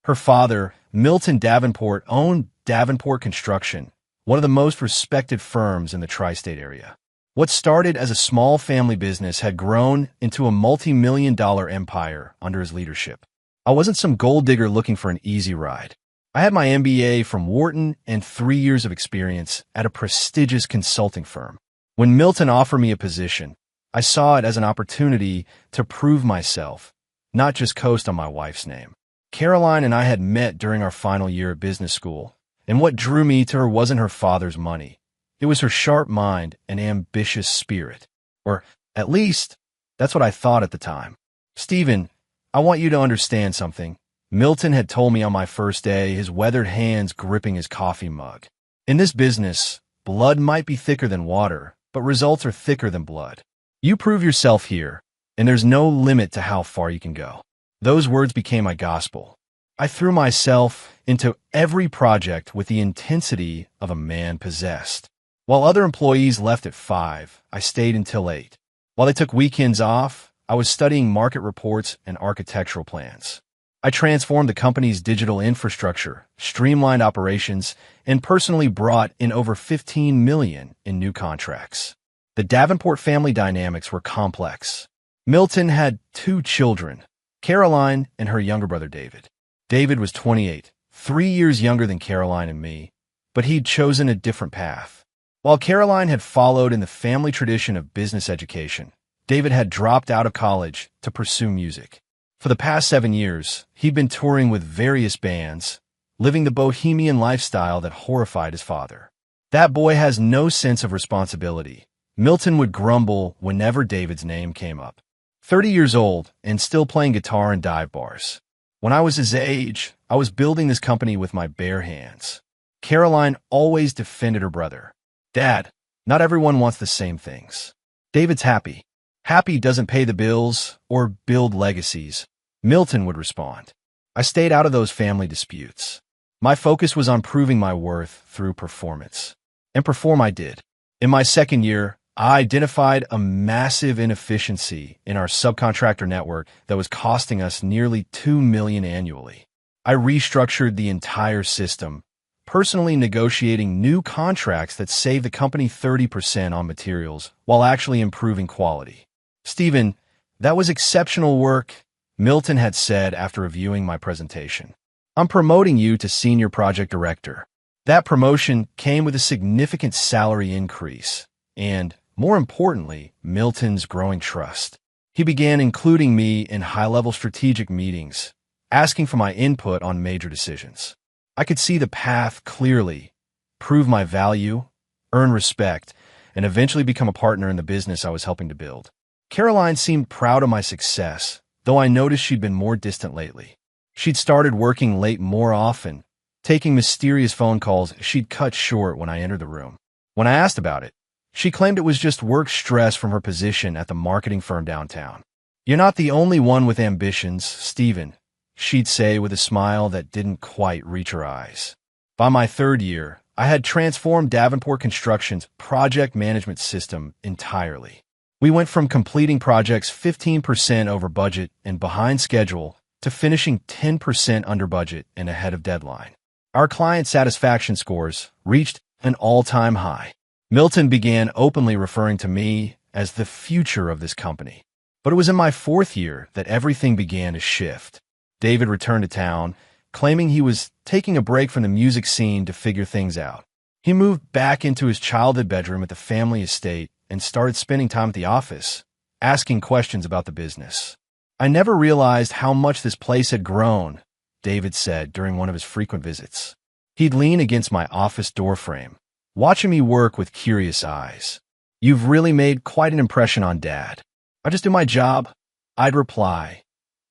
Her father, Milton Davenport, owned Davenport Construction, one of the most respected firms in the tri-state area. What started as a small family business had grown into a multi-million-dollar empire under his leadership. I wasn't some gold digger looking for an easy ride. I had my MBA from Wharton and 3 years of experience at a prestigious consulting firm. When Milton offered me a position, I saw it as an opportunity to prove myself, not just coast on my wife's name. Caroline and I had met during our final year at business school, and what drew me to her wasn't her father's money. It was her sharp mind and ambitious spirit. Or, at least, that's what I thought at the time. "Stephen, I want you to understand something," Milton had told me on my first day, his weathered hands gripping his coffee mug. "In this business, blood might be thicker than water, but results are thicker than blood. You prove yourself here, and there's no limit to how far you can go." Those words became my gospel. I threw myself into every project with the intensity of a man possessed. While other employees left at 5, I stayed until 8. While they took weekends off, I was studying market reports and architectural plans. I transformed the company's digital infrastructure, streamlined operations, and personally brought in over $15 million in new contracts. The Davenport family dynamics were complex. Milton had 2 children, Caroline and her younger brother David. David was 28, 3 years younger than Caroline and me, but he'd chosen a different path. While Caroline had followed in the family tradition of business education, David had dropped out of college to pursue music. For the past 7 years, he'd been touring with various bands, living the bohemian lifestyle that horrified his father. "That boy has no sense of responsibility," Milton would grumble whenever David's name came up. 30 years old and still playing guitar in dive bars. When I was his age, I was building this company with my bare hands. Caroline always defended her brother. "Dad, not everyone wants the same things." "David's happy. Happy doesn't pay the bills or build legacies," Milton would respond. I stayed out of those family disputes. My focus was on proving my worth through performance. And perform I did. In my second year, I identified a massive inefficiency in our subcontractor network that was costing us nearly $2 million annually. I restructured the entire system, personally negotiating new contracts that saved the company 30% on materials while actually improving quality. "Stephen, that was exceptional work," Milton had said after reviewing my presentation. "I'm promoting you to Senior Project Director." That promotion came with a significant salary increase and, more importantly, Milton's growing trust. He began including me in high-level strategic meetings, asking for my input on major decisions. I could see the path clearly, prove my value, earn respect, and eventually become a partner in the business I was helping to build. Caroline seemed proud of my success, though I noticed she'd been more distant lately. She'd started working late more often, taking mysterious phone calls she'd cut short when I entered the room. When I asked about it, she claimed it was just work stress from her position at the marketing firm downtown. "You're not the only one with ambitions, Stephen," she'd say with a smile that didn't quite reach her eyes. By my 3rd year, I had transformed Davenport Construction's project management system entirely. We went from completing projects 15% over budget and behind schedule to finishing 10% under budget and ahead of deadline. Our client satisfaction scores reached an all-time high. Milton began openly referring to me as the future of this company. But it was in my 4th year that everything began to shift. David returned to town, claiming he was taking a break from the music scene to figure things out. He moved back into his childhood bedroom at the family estate and started spending time at the office, asking questions about the business. "I never realized how much this place had grown," David said during one of his frequent visits. He'd lean against my office doorframe, watching me work with curious eyes. "You've really made quite an impression on Dad." "I just do my job," I'd reply,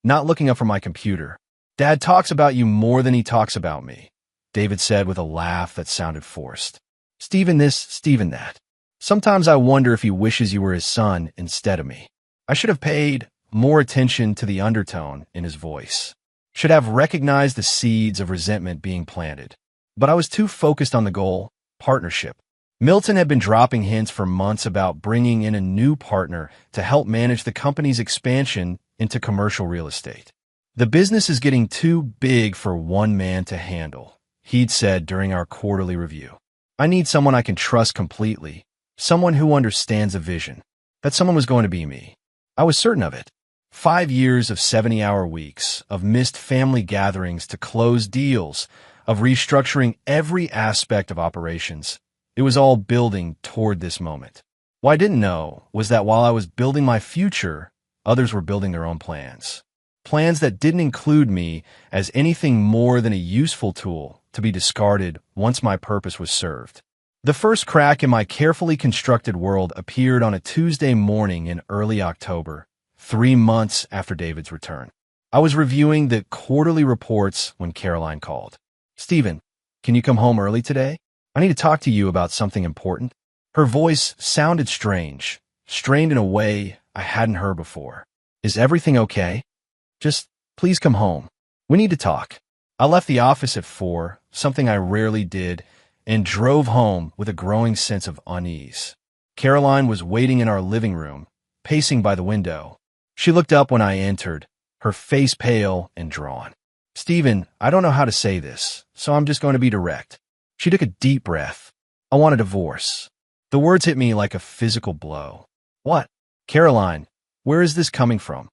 not looking up from my computer. "Dad talks about you more than he talks about me," David said with a laugh that sounded forced. "Stephen this, Stephen that. Sometimes I wonder if he wishes you were his son instead of me." I should have paid more attention to the undertone in his voice. Should have recognized the seeds of resentment being planted. But I was too focused on the goal, partnership. Milton had been dropping hints for months about bringing in a new partner to help manage the company's expansion into commercial real estate. The business is getting too big for one man to handle, he'd said during our quarterly review. I need someone I can trust completely, someone who understands a vision. That someone was going to be me. I was certain of it. 5 years of 70-hour weeks, of missed family gatherings to close deals, of restructuring every aspect of operations. It was all building toward this moment. What I didn't know was that while I was building my future, others were building their own plans. Plans that didn't include me as anything more than a useful tool to be discarded once my purpose was served. The first crack in my carefully constructed world appeared on a Tuesday morning in early October, 3 months after David's return. I was reviewing the quarterly reports when Caroline called. "Stephen, can you come home early today? I need to talk to you about something important." Her voice sounded strange, strained in a way I hadn't heard before. "Is everything okay? Just please come home. We need to talk." I left the office at 4, something I rarely did, and drove home with a growing sense of unease. Caroline was waiting in our living room, pacing by the window. She looked up when I entered, her face pale and drawn. "Stephen, I don't know how to say this, so I'm just going to be direct." She took a deep breath. "I want a divorce." The words hit me like a physical blow. "What?" "Caroline, where is this coming from?"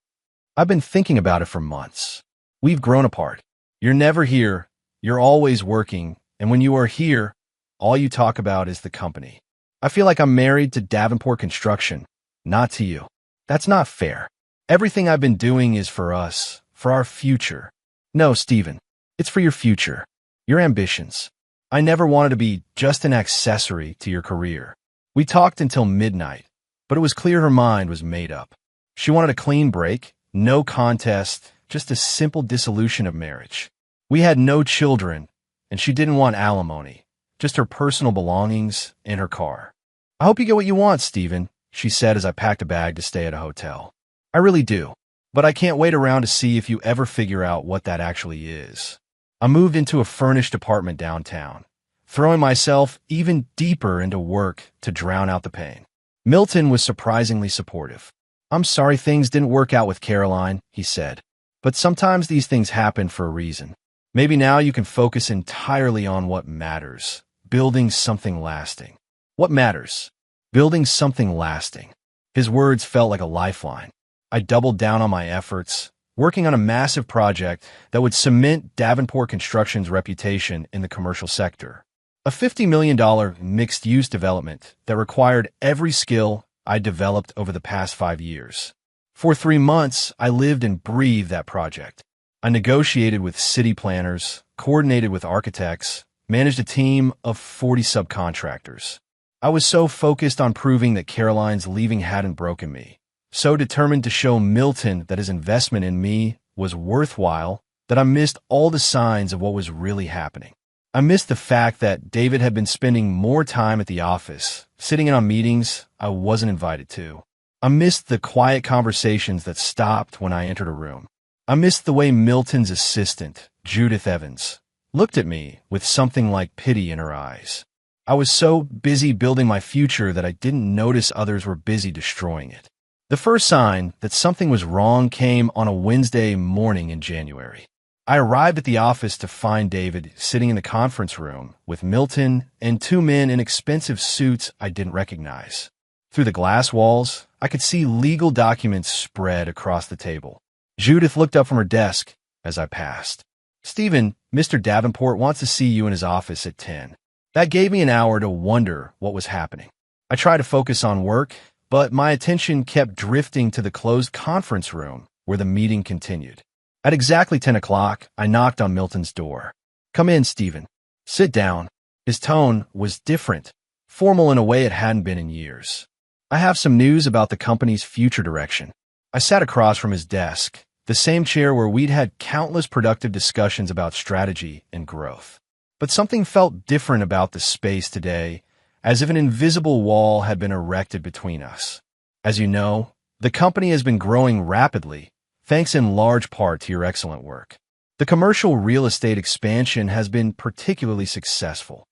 "I've been thinking about it for months. We've grown apart. You're never here, you're always working, and when you are here, all you talk about is the company. I feel like I'm married to Davenport Construction, not to you. That's not fair. Everything I've been doing is for us, for our future." "No, Stephen, it's for your future, your ambitions. I never wanted to be just an accessory to your career." We talked until midnight, but it was clear her mind was made up. She wanted a clean break, no contest, just a simple dissolution of marriage. We had no children, and she didn't want alimony, just her personal belongings and her car. "I hope you get what you want, Stephen," she said as I packed a bag to stay at a hotel. "I really do, but I can't wait around to see if you ever figure out what that actually is." I moved into a furnished apartment downtown, throwing myself even deeper into work to drown out the pain. Milton was surprisingly supportive. "I'm sorry things didn't work out with Caroline," he said, "but sometimes these things happen for a reason. Maybe now you can focus entirely on what matters, building something lasting." What matters? Building something lasting. His words felt like a lifeline. I doubled down on my efforts, working on a massive project that would cement Davenport Construction's reputation in the commercial sector. A $50 million mixed-use development that required every skill I developed over the past 5 years. For 3 months, I lived and breathed that project. I negotiated with city planners, coordinated with architects, managed a team of 40 subcontractors. I was so focused on proving that Caroline's leaving hadn't broken me, so determined to show Milton that his investment in me was worthwhile, that I missed all the signs of what was really happening. I missed the fact that David had been spending more time at the office, sitting in on meetings I wasn't invited to. I missed the quiet conversations that stopped when I entered a room. I missed the way Milton's assistant, Judith Evans, looked at me with something like pity in her eyes. I was so busy building my future that I didn't notice others were busy destroying it. The first sign that something was wrong came on a Wednesday morning in January. I arrived at the office to find David sitting in the conference room with Milton and 2 men in expensive suits I didn't recognize. Through the glass walls, I could see legal documents spread across the table. Judith looked up from her desk as I passed. "Stephen, Mr. Davenport wants to see you in his office at 10. That gave me an hour to wonder what was happening. I tried to focus on work, but my attention kept drifting to the closed conference room where the meeting continued. At exactly 10 o'clock, I knocked on Milton's door. "Come in, Stephen. Sit down." His tone was different, formal in a way it hadn't been in years. "I have some news about the company's future direction." I sat across from his desk, the same chair where we'd had countless productive discussions about strategy and growth. But something felt different about the space today, as if an invisible wall had been erected between us. "As you know, the company has been growing rapidly, thanks in large part to your excellent work. The commercial real estate expansion has been particularly successful."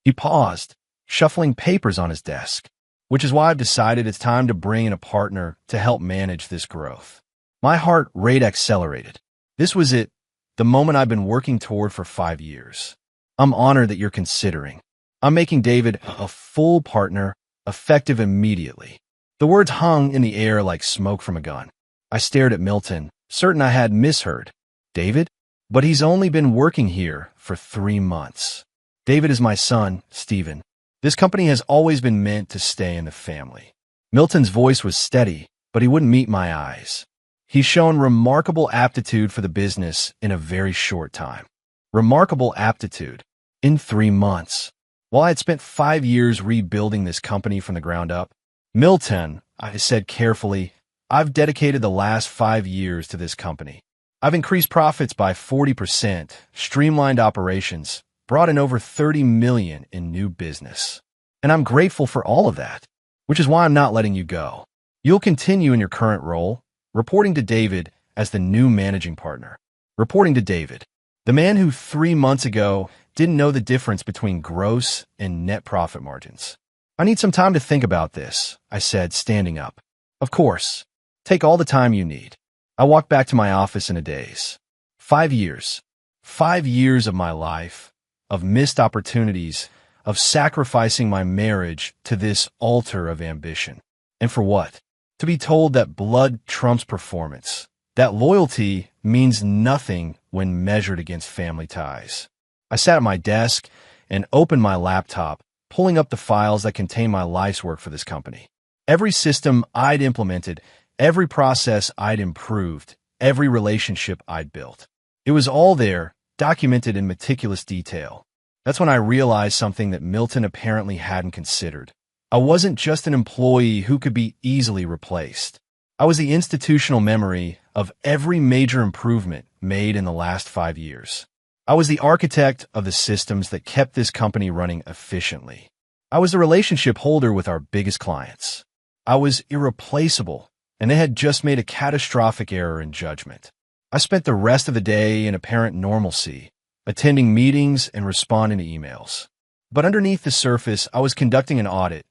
He paused, shuffling papers on his desk, "which is why I've decided it's time to bring in a partner to help manage this growth." My heart rate accelerated. This was it, the moment I've been working toward for 5 years. I'm honored that you're considering. I'm making David a full partner, effective immediately. The words hung in the air like smoke from a gun. I stared at Milton, certain I had misheard. David? But he's only been working here for 3 months. David is my son, Stephen. This company has always been meant to stay in the family. Milton's voice was steady, but he wouldn't meet my eyes. He's shown remarkable aptitude for the business in a very short time. Remarkable aptitude. In 3 months. While I had spent 5 years rebuilding this company from the ground up, Milton, I said carefully, I've dedicated the last 5 years to this company. I've increased profits by 40%, streamlined operations, brought in over $30 million in new business. And I'm grateful for all of that, which is why I'm not letting you go. You'll continue in your current role, reporting to David as the new managing partner. Reporting to David, the man who 3 months ago didn't know the difference between gross and net profit margins. I need some time to think about this, I said, standing up. Of course. Take all the time you need. I walked back to my office in a daze. 5 years. 5 years of my life, of missed opportunities, of sacrificing my marriage to this altar of ambition. And for what? To be told that blood trumps performance, that loyalty means nothing when measured against family ties. I sat at my desk and opened my laptop, pulling up the files that contain my life's work for this company. Every system I'd implemented, every process I'd improved, every relationship I'd built. It was all there, documented in meticulous detail. That's when I realized something that Milton apparently hadn't considered. I wasn't just an employee who could be easily replaced. I was the institutional memory of every major improvement made in the last 5 years. I was the architect of the systems that kept this company running efficiently. I was the relationship holder with our biggest clients. I was irreplaceable, and they had just made a catastrophic error in judgment. I spent the rest of the day in apparent normalcy, attending meetings and responding to emails. But underneath the surface, I was conducting an audit,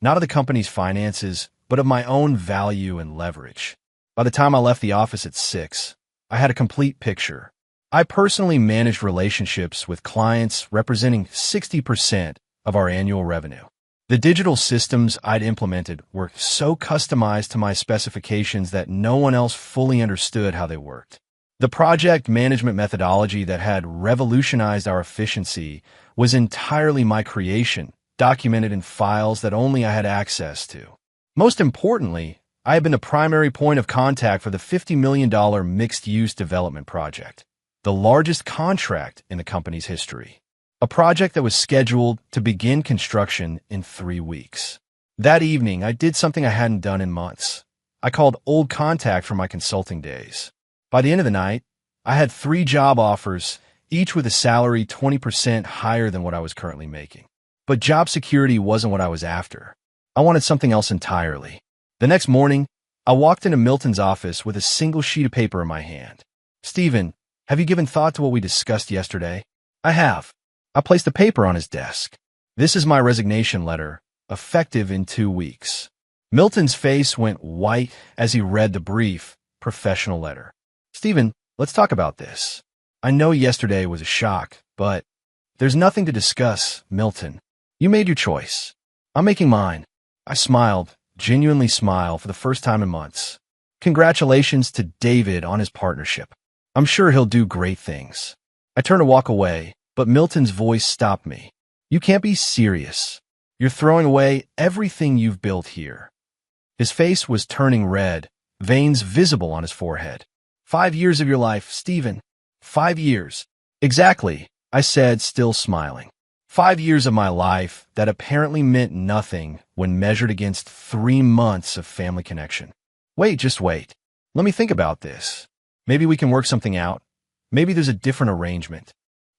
not of the company's finances, but of my own value and leverage. By the time I left the office at 6, I had a complete picture. I personally managed relationships with clients representing 60% of our annual revenue. The digital systems I'd implemented were so customized to my specifications that no one else fully understood how they worked. The project management methodology that had revolutionized our efficiency was entirely my creation, documented in files that only I had access to. Most importantly, I had been the primary point of contact for the $50 million mixed-use development project, the largest contract in the company's history. A project that was scheduled to begin construction in 3 weeks. That evening, I did something I hadn't done in months. I called old contact from my consulting days. By the end of the night, I had 3 job offers, each with a salary 20% higher than what I was currently making. But job security wasn't what I was after. I wanted something else entirely. The next morning, I walked into Milton's office with a single sheet of paper in my hand. Stephen, have you given thought to what we discussed yesterday? I have. I placed the paper on his desk. This is my resignation letter, effective in 2 weeks. Milton's face went white as he read the brief, professional letter. Stephen, let's talk about this. I know yesterday was a shock, but there's nothing to discuss, Milton. You made your choice. I'm making mine. I smiled, genuinely smiled for the first time in months. Congratulations to David on his partnership. I'm sure he'll do great things. I turned to walk away, but Milton's voice stopped me. You can't be serious. You're throwing away everything you've built here. His face was turning red, veins visible on his forehead. 5 years of your life, Stephen. 5 years. Exactly, I said, still smiling. 5 years of my life that apparently meant nothing when measured against 3 months of family connection. Wait, just wait. Let me think about this. Maybe we can work something out. Maybe there's a different arrangement.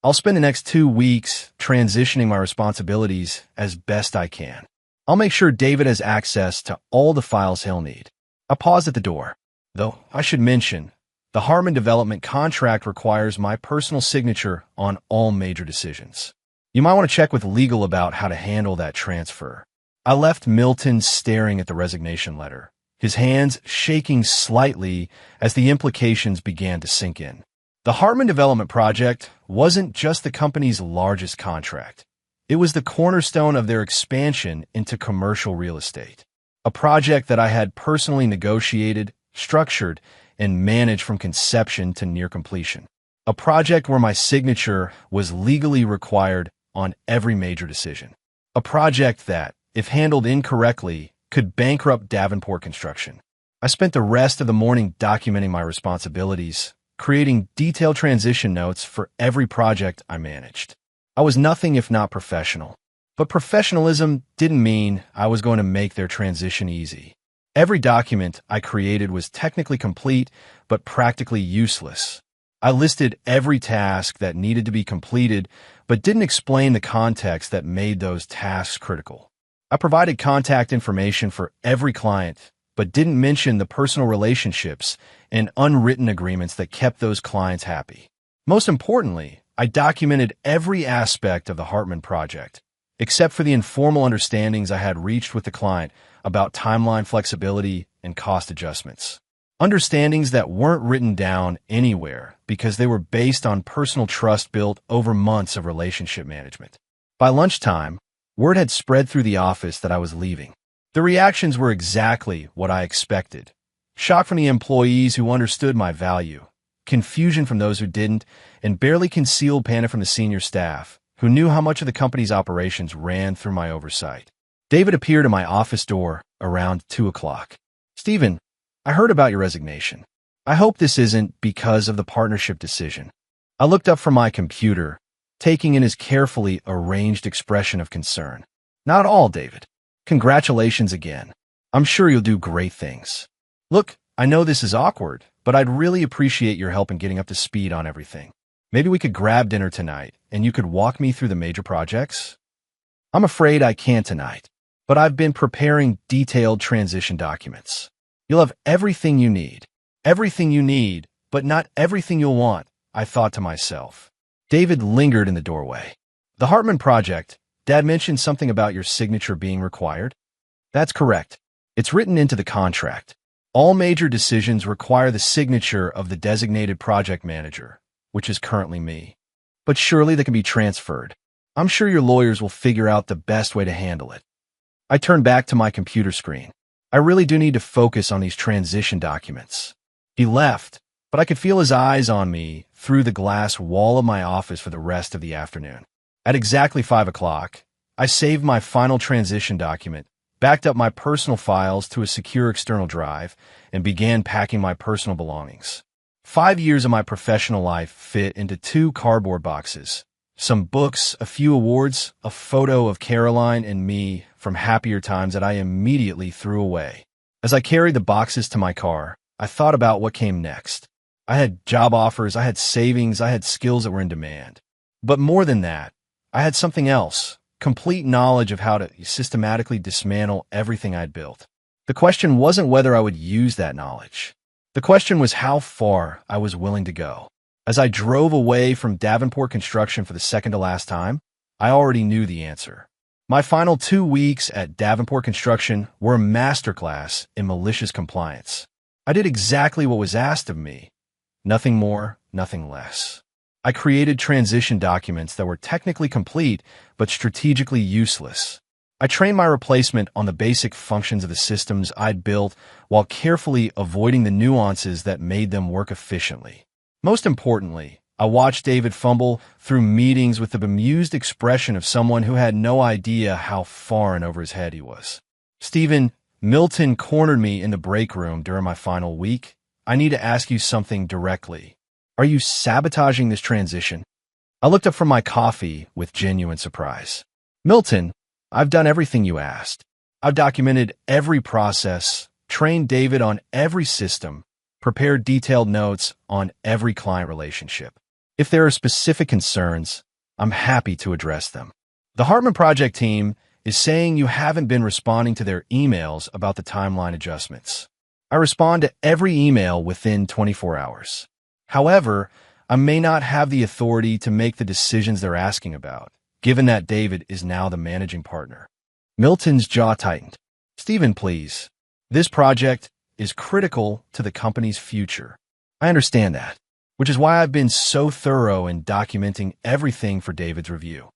I'll spend the next 2 weeks transitioning my responsibilities as best I can. I'll make sure David has access to all the files he'll need. I paused at the door. Though, I should mention, the Harmon Development contract requires my personal signature on all major decisions. You might want to check with legal about how to handle that transfer. I left Milton staring at the resignation letter, his hands shaking slightly as the implications began to sink in. The Hartman Development Project wasn't just the company's largest contract. It was the cornerstone of their expansion into commercial real estate, a project that I had personally negotiated, structured, and managed from conception to near completion. A project where my signature was legally required on every major decision. A project that, if handled incorrectly, could bankrupt Davenport Construction. I spent the rest of the morning documenting my responsibilities, creating detailed transition notes for every project I managed. I was nothing if not professional. But professionalism didn't mean I was going to make their transition easy. Every document I created was technically complete, but practically useless. I listed every task that needed to be completed, but didn't explain the context that made those tasks critical. I provided contact information for every client, but didn't mention the personal relationships and unwritten agreements that kept those clients happy. Most importantly, I documented every aspect of the Hartman project, except for the informal understandings I had reached with the client about timeline flexibility and cost adjustments. Understandings that weren't written down anywhere because they were based on personal trust built over months of relationship management. By lunchtime, word had spread through the office that I was leaving. The reactions were exactly what I expected. Shock from the employees who understood my value, confusion from those who didn't, and barely concealed panic from the senior staff, who knew how much of the company's operations ran through my oversight. David appeared at my office door around 2 o'clock. "Stephen, I heard about your resignation. I hope this isn't because of the partnership decision." I looked up from my computer, taking in his carefully arranged expression of concern. "Not at all, David. Congratulations again. I'm sure you'll do great things. Look, I know this is awkward, but I'd really appreciate your help in getting up to speed on everything. Maybe we could grab dinner tonight, and you could walk me through the major projects?" "I'm afraid I can't tonight, but I've been preparing detailed transition documents. You'll have everything you need, but not everything you'll want," I thought to myself. David lingered in the doorway. "The Hartman project, Dad mentioned something about your signature being required?" "That's correct. It's written into the contract. All major decisions require the signature of the designated project manager, which is currently me. But surely they can be transferred. I'm sure your lawyers will figure out the best way to handle it." I turned back to my computer screen. I really do need to focus on these transition documents. He left, but I could feel his eyes on me through the glass wall of my office for the rest of the afternoon. At exactly 5 o'clock, I saved my final transition document, backed up my personal files to a secure external drive, and began packing my personal belongings. 5 years of my professional life fit into 2 cardboard boxes. Some books, a few awards, a photo of Caroline and me from happier times that I immediately threw away. As I carried the boxes to my car, I thought about what came next. I had job offers, I had savings, I had skills that were in demand. But more than that, I had something else, complete knowledge of how to systematically dismantle everything I'd built. The question wasn't whether I would use that knowledge. The question was how far I was willing to go. As I drove away from Davenport Construction for the second to last time, I already knew the answer. My final 2 weeks at Davenport Construction were a masterclass in malicious compliance. I did exactly what was asked of me. Nothing more, nothing less. I created transition documents that were technically complete, but strategically useless. I trained my replacement on the basic functions of the systems I'd built while carefully avoiding the nuances that made them work efficiently. Most importantly, I watched David fumble through meetings with the bemused expression of someone who had no idea how far and over his head he was. "Stephen, Milton cornered me in the break room during my final week. I need to ask you something directly. Are you sabotaging this transition?" I looked up from my coffee with genuine surprise. "Milton, I've done everything you asked. I've documented every process, trained David on every system, prepared detailed notes on every client relationship. If there are specific concerns, I'm happy to address them. The Hartman Project team is saying you haven't been responding to their emails about the timeline adjustments. I respond to every email within 24 hours. However, I may not have the authority to make the decisions they're asking about, given that David is now the managing partner." Milton's jaw tightened. "Stephen, please. This project is critical to the company's future. I understand that. which is why I've been so thorough in documenting everything for David's review.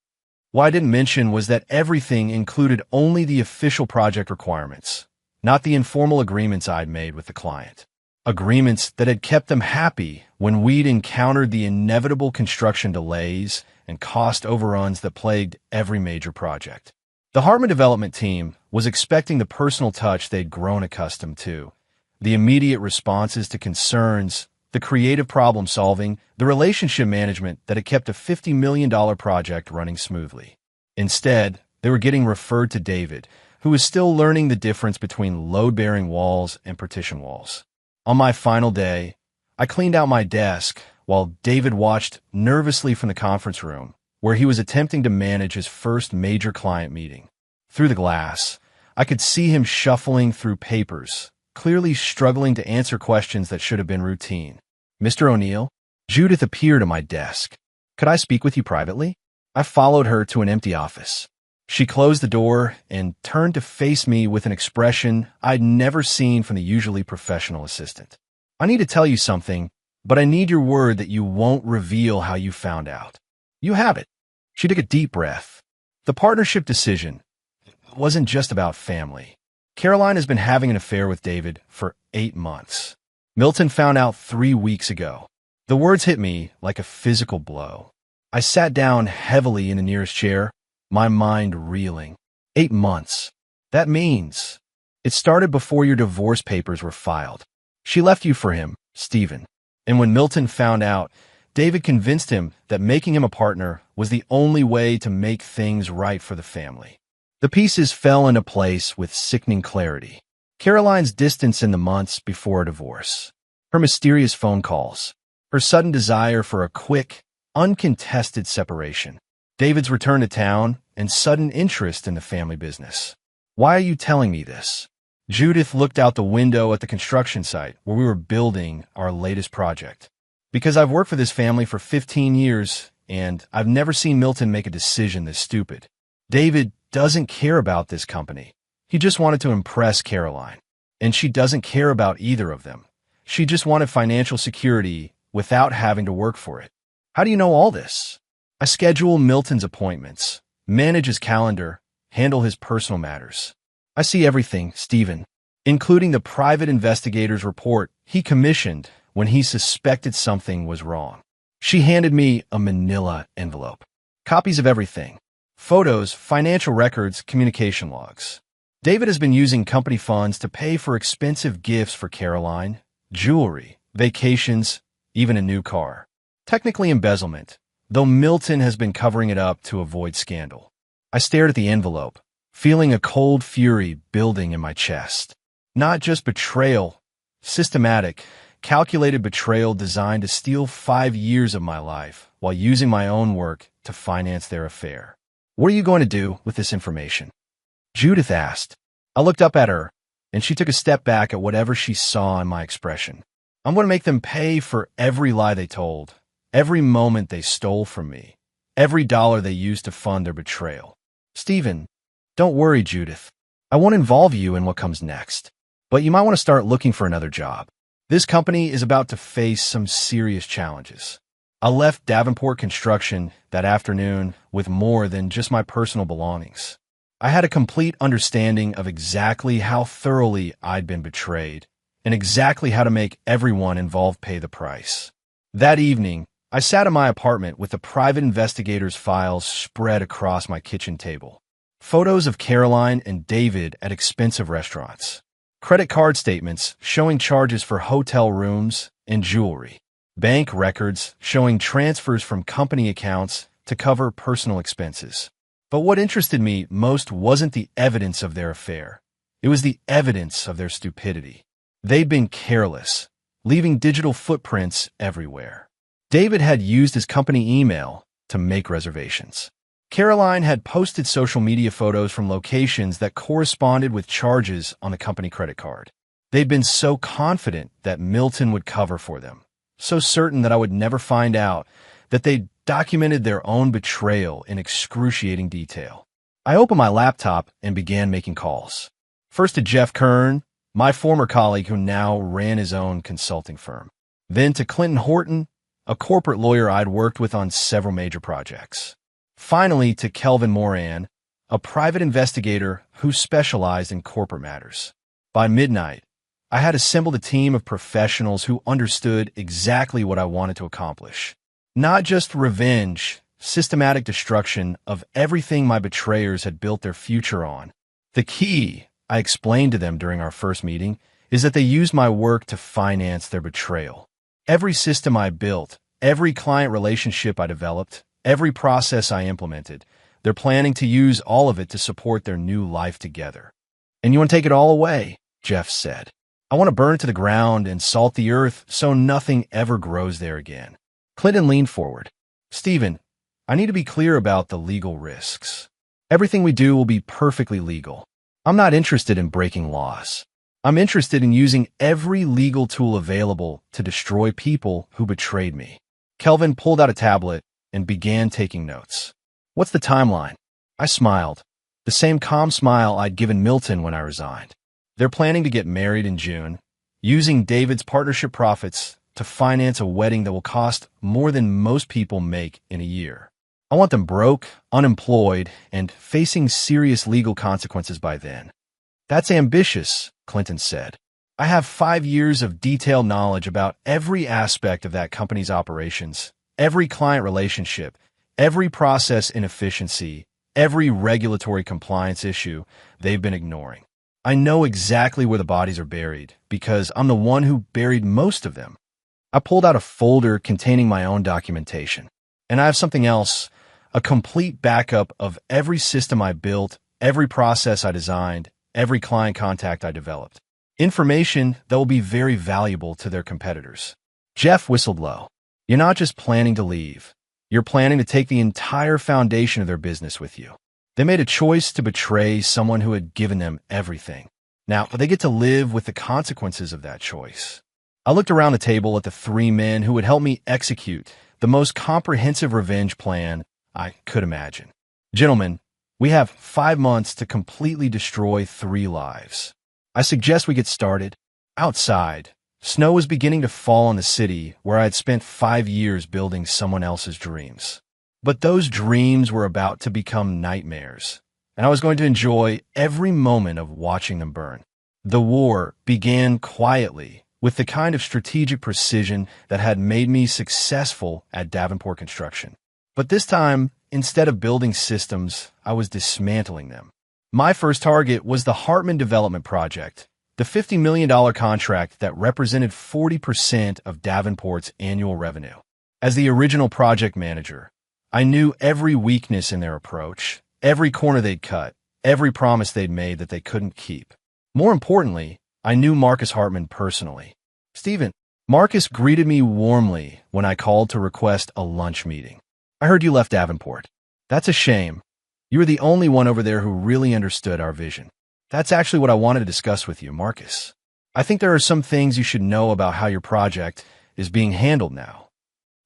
What I didn't mention was that everything included only the official project requirements, not the informal agreements I'd made with the client. Agreements that had kept them happy when we'd encountered the inevitable construction delays and cost overruns that plagued every major project. The Hartman development team was expecting the personal touch they'd grown accustomed to, the immediate responses to concerns, the creative problem solving, the relationship management that had kept a $50 million project running smoothly. Instead, they were getting referred to David, who was still learning the difference between load-bearing walls and partition walls. On my final day, I cleaned out my desk while David watched nervously from the conference room, where he was attempting to manage his first major client meeting. Through the glass, I could see him shuffling through papers, clearly struggling to answer questions that should have been routine. "Mr. O'Neill?" Judith appeared at my desk. "Could I speak with you privately?" I followed her to an empty office. She closed the door and turned to face me with an expression I'd never seen from the usually professional assistant. "I need to tell you something, but I need your word that you won't reveal how you found out." "You have it." She took a deep breath. The partnership decision wasn't just about family. Caroline has been having an affair with David for 8 months. Milton found out 3 weeks ago. The words hit me like a physical blow. I sat down heavily in the nearest chair, my mind reeling. 8 months. That means it started before your divorce papers were filed. She left you for him, Stephen. And when Milton found out, David convinced him that making him a partner was the only way to make things right for the family. The pieces fell into place with sickening clarity. Caroline's distance in the months before a divorce, her mysterious phone calls, her sudden desire for a quick, uncontested separation, David's return to town, and sudden interest in the family business. "Why are you telling me this?" Judith looked out the window at the construction site where we were building our latest project. "Because I've worked for this family for 15 years, and I've never seen Milton make a decision this stupid. David doesn't care about this company. He just wanted to impress Caroline. And she doesn't care about either of them. She just wanted financial security without having to work for it. How do you know all this?" "I schedule Milton's appointments, manage his calendar, handle his personal matters. I see everything, Stephen, including the private investigator's report he commissioned when he suspected something was wrong." She handed me a manila envelope. "Copies of everything. Photos, financial records, communication logs. David has been using company funds to pay for expensive gifts for Caroline, jewelry, vacations, even a new car. Technically embezzlement, though Milton has been covering it up to avoid scandal." I stared at the envelope, feeling a cold fury building in my chest. Not just betrayal, systematic, calculated betrayal designed to steal 5 years of my life while using my own work to finance their affair. "What are you going to do with this information?" Judith asked. I looked up at her, and she took a step back at whatever she saw in my expression. "I'm going to make them pay for every lie they told, every moment they stole from me, every dollar they used to fund their betrayal." "Stephen, don't worry, Judith. I won't involve you in what comes next, but you might want to start looking for another job. This company is about to face some serious challenges." I left Davenport Construction that afternoon with more than just my personal belongings. I had a complete understanding of exactly how thoroughly I'd been betrayed and exactly how to make everyone involved pay the price. That evening, I sat in my apartment with the private investigator's files spread across my kitchen table. Photos of Caroline and David at expensive restaurants. Credit card statements showing charges for hotel rooms and jewelry. Bank records showing transfers from company accounts to cover personal expenses. But what interested me most wasn't the evidence of their affair. It was the evidence of their stupidity. They'd been careless, leaving digital footprints everywhere. David had used his company email to make reservations. Caroline had posted social media photos from locations that corresponded with charges on the company credit card. They'd been so confident that Milton would cover for them, so certain that I would never find out, that they'd documented their own betrayal in excruciating detail. I opened my laptop and began making calls. First to Jeff Kern, my former colleague who now ran his own consulting firm. Then to Clinton Horton, a corporate lawyer I'd worked with on several major projects. Finally, to Kelvin Moran, a private investigator who specialized in corporate matters. By midnight, I had assembled a team of professionals who understood exactly what I wanted to accomplish. Not just revenge, systematic destruction of everything my betrayers had built their future on. The key, I explained to them during our first meeting, is that they used my work to finance their betrayal. Every system I built, every client relationship I developed, every process I implemented, they're planning to use all of it to support their new life together. And you want to take it all away, Jeff said. I want to burn it to the ground and salt the earth so nothing ever grows there again. Clinton leaned forward. Stephen, I need to be clear about the legal risks. Everything we do will be perfectly legal. I'm not interested in breaking laws. I'm interested in using every legal tool available to destroy people who betrayed me. Kelvin pulled out a tablet and began taking notes. What's the timeline? I smiled, the same calm smile I'd given Milton when I resigned. They're planning to get married in June, using David's partnership profits to finance a wedding that will cost more than most people make in a year. I want them broke, unemployed, and facing serious legal consequences by then. That's ambitious, Clinton said. I have 5 years of detailed knowledge about every aspect of that company's operations, every client relationship, every process inefficiency, every regulatory compliance issue they've been ignoring. I know exactly where the bodies are buried because I'm the one who buried most of them. I pulled out a folder containing my own documentation. And I have something else, a complete backup of every system I built, every process I designed, every client contact I developed. Information that will be very valuable to their competitors. Jeff whistled low. You're not just planning to leave. You're planning to take the entire foundation of their business with you. They made a choice to betray someone who had given them everything. Now, they get to live with the consequences of that choice. I looked around the table at the 3 men who would help me execute the most comprehensive revenge plan I could imagine. Gentlemen, we have 5 months to completely destroy 3 lives. I suggest we get started outside. Snow was beginning to fall in the city where I had spent 5 years building someone else's dreams. But those dreams were about to become nightmares, and I was going to enjoy every moment of watching them burn. The war began quietly, with the kind of strategic precision that had made me successful at Davenport Construction. But this time, instead of building systems, I was dismantling them. My first target was the Hartman Development Project, the $50 million contract that represented 40% of Davenport's annual revenue. As the original project manager, I knew every weakness in their approach, every corner they'd cut, every promise they'd made that they couldn't keep. More importantly, I knew Marcus Hartman personally. Stephen, Marcus greeted me warmly when I called to request a lunch meeting. I heard you left Davenport. That's a shame. You were the only one over there who really understood our vision. That's actually what I wanted to discuss with you, Marcus. I think there are some things you should know about how your project is being handled now.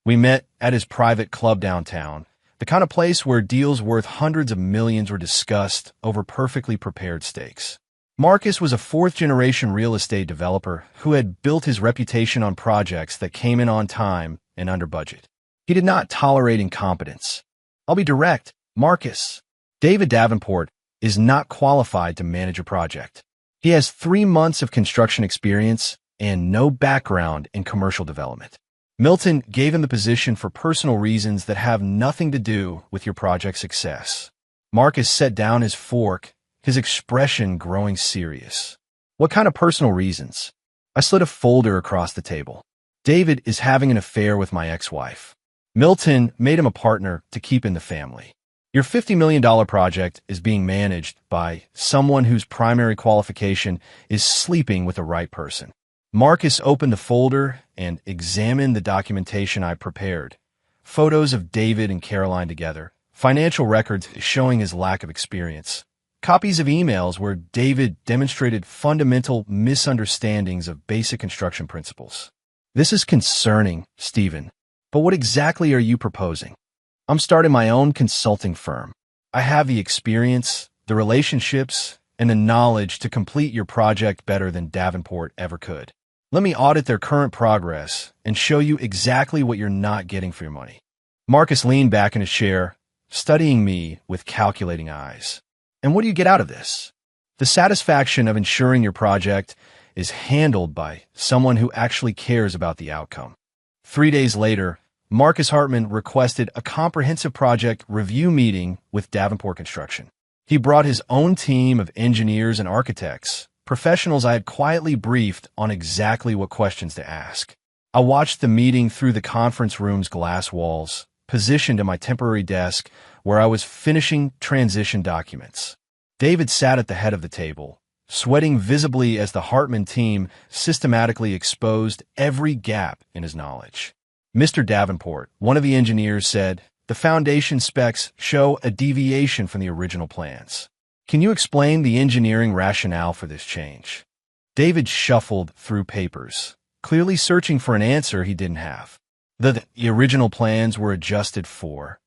We met at his private club downtown, the kind of place where deals worth hundreds of millions were discussed over perfectly prepared steaks. Marcus was a 4th-generation real estate developer who had built his reputation on projects that came in on time and under budget. He did not tolerate incompetence. I'll be direct, Marcus. David Davenport is not qualified to manage a project. He has 3 months of construction experience and no background in commercial development. Milton gave him the position for personal reasons that have nothing to do with your project's success. Marcus set down his fork, his expression growing serious. What kind of personal reasons? I slid a folder across the table. David is having an affair with my ex-wife. Milton made him a partner to keep in the family. Your $50 million project is being managed by someone whose primary qualification is sleeping with the right person. Marcus opened the folder and examined the documentation I prepared. Photos of David and Caroline together, financial records showing his lack of experience, copies of emails where David demonstrated fundamental misunderstandings of basic construction principles. This is concerning, Stephen, but what exactly are you proposing? I'm starting my own consulting firm. I have the experience, the relationships, and the knowledge to complete your project better than Davenport ever could. Let me audit their current progress and show you exactly what you're not getting for your money. Marcus leaned back in his chair, studying me with calculating eyes. And what do you get out of this? The satisfaction of ensuring your project is handled by someone who actually cares about the outcome. 3 days later, Marcus Hartman requested a comprehensive project review meeting with Davenport Construction. He brought his own team of engineers and architects, professionals I had quietly briefed on exactly what questions to ask. I watched the meeting through the conference room's glass walls, positioned at my temporary desk where I was finishing transition documents. David sat at the head of the table, sweating visibly as the Hartman team systematically exposed every gap in his knowledge. Mr. Davenport, one of the engineers, said, "The foundation specs show a deviation from the original plans. Can you explain the engineering rationale for this change?" David shuffled through papers, clearly searching for an answer he didn't have. The original plans were adjusted for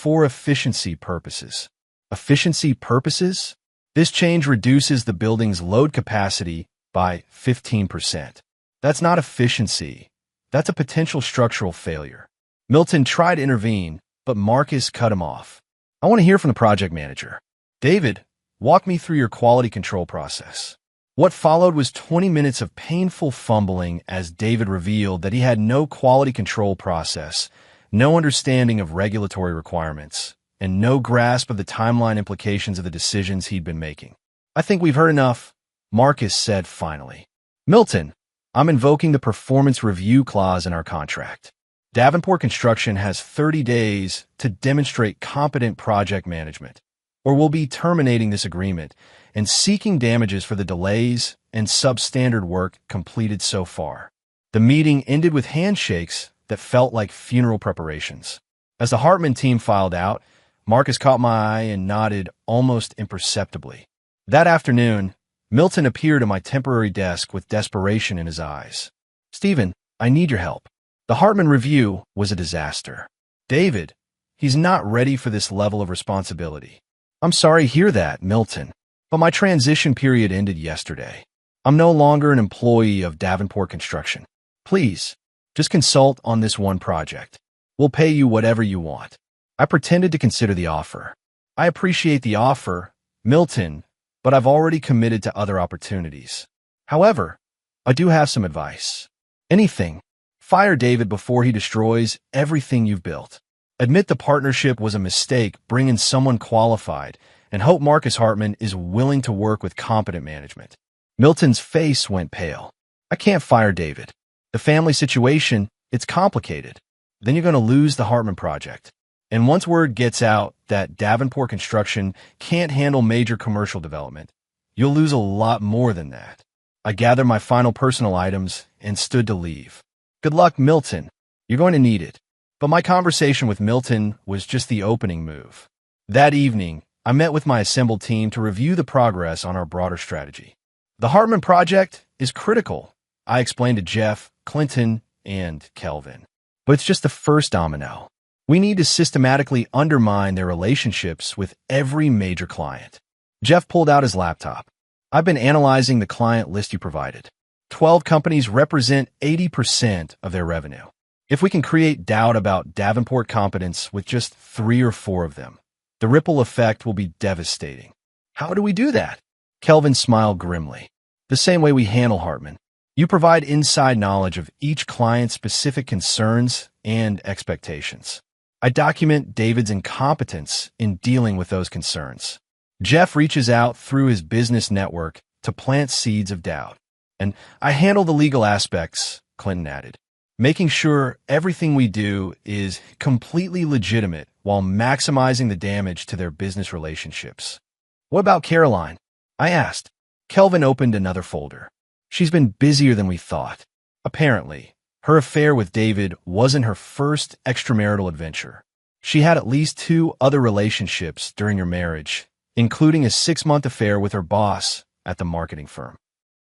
efficiency purposes. Efficiency purposes? This change reduces the building's load capacity by 15%. That's not efficiency. That's a potential structural failure. Milton tried to intervene, but Marcus cut him off. "I want to hear from the project manager." "David, walk me through your quality control process." What followed was 20 minutes of painful fumbling as David revealed that he had no quality control process, no understanding of regulatory requirements, and no grasp of the timeline implications of the decisions he'd been making. "I think we've heard enough," Marcus said finally. "Milton, I'm invoking the performance review clause in our contract. Davenport Construction has 30 days to demonstrate competent project management, or we'll be terminating this agreement and seeking damages for the delays and substandard work completed so far." The meeting ended with handshakes that felt like funeral preparations. As the Hartman team filed out, Marcus caught my eye and nodded almost imperceptibly. That afternoon, Milton appeared at my temporary desk with desperation in his eyes. "Stephen, I need your help. The Hartman review was a disaster. David, he's not ready for this level of responsibility." "I'm sorry to hear that, Milton, but my transition period ended yesterday. I'm no longer an employee of Davenport Construction. Please, just consult on this one project. We'll pay you whatever you want." I pretended to consider the offer. "I appreciate the offer, Milton, but I've already committed to other opportunities. However, I do have some advice. Anything. Fire David before he destroys everything you've built. Admit the partnership was a mistake, bring in someone qualified, and hope Marcus Hartman is willing to work with competent management." Milton's face went pale. "I can't fire David. The family situation, it's complicated. Then you're going to lose the Hartman project. And once word gets out that Davenport Construction can't handle major commercial development, you'll lose a lot more than that." I gathered my final personal items and stood to leave. "Good luck, Milton. You're going to need it." But my conversation with Milton was just the opening move. That evening, I met with my assembled team to review the progress on our broader strategy. "The Hartman project is critical," I explained to Jeff, Clinton, and Kelvin. "But it's just the first domino. We need to systematically undermine their relationships with every major client." Jeff pulled out his laptop. "I've been analyzing the client list you provided. 12 companies represent 80% of their revenue. If we can create doubt about Davenport competence with just 3 or 4 of them, the ripple effect will be devastating." "How do we do that?" Kelvin smiled grimly. "The same way we handle Hartman. You provide inside knowledge of each client's specific concerns and expectations. I document David's incompetence in dealing with those concerns. Jeff reaches out through his business network to plant seeds of doubt. And I handle the legal aspects," Clinton added, "making sure everything we do is completely legitimate while maximizing the damage to their business relationships." "What about Caroline?" I asked. Kelvin opened another folder. "She's been busier than we thought. Apparently, her affair with David wasn't her first extramarital adventure. She had at least 2 other relationships during her marriage, including a 6-month affair with her boss at the marketing firm."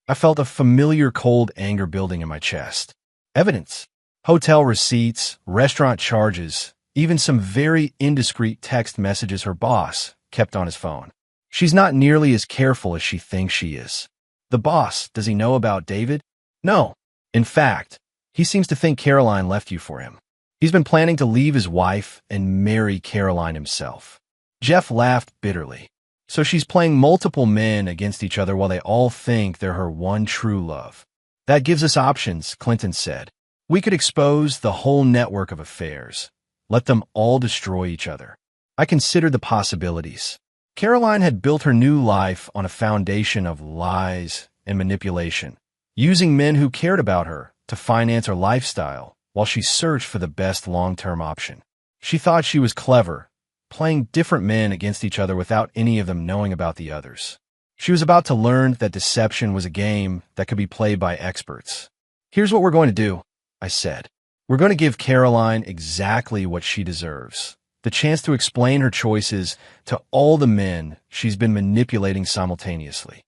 I felt a familiar cold anger building in my chest. Evidence, hotel receipts, restaurant charges, even some very indiscreet text messages her boss kept on his phone. She's not nearly as careful as she thinks she is. The boss, does he know about David? No. In fact, he seems to think Caroline left you for him. He's been planning to leave his wife and marry Caroline himself." Jeff laughed bitterly. "So she's playing multiple men against each other while they all think they're her one true love." "That gives us options," Clinton said. "We could expose the whole network of affairs. Let them all destroy each other." I considered the possibilities. Caroline had built her new life on a foundation of lies and manipulation, using men who cared about her to finance her lifestyle while she searched for the best long-term option. She thought she was clever, playing different men against each other without any of them knowing about the others. She was about to learn that deception was a game that could be played by experts. "Here's what we're going to do," I said. "We're going to give Caroline exactly what she deserves. The chance to explain her choices to all the men she's been manipulating simultaneously."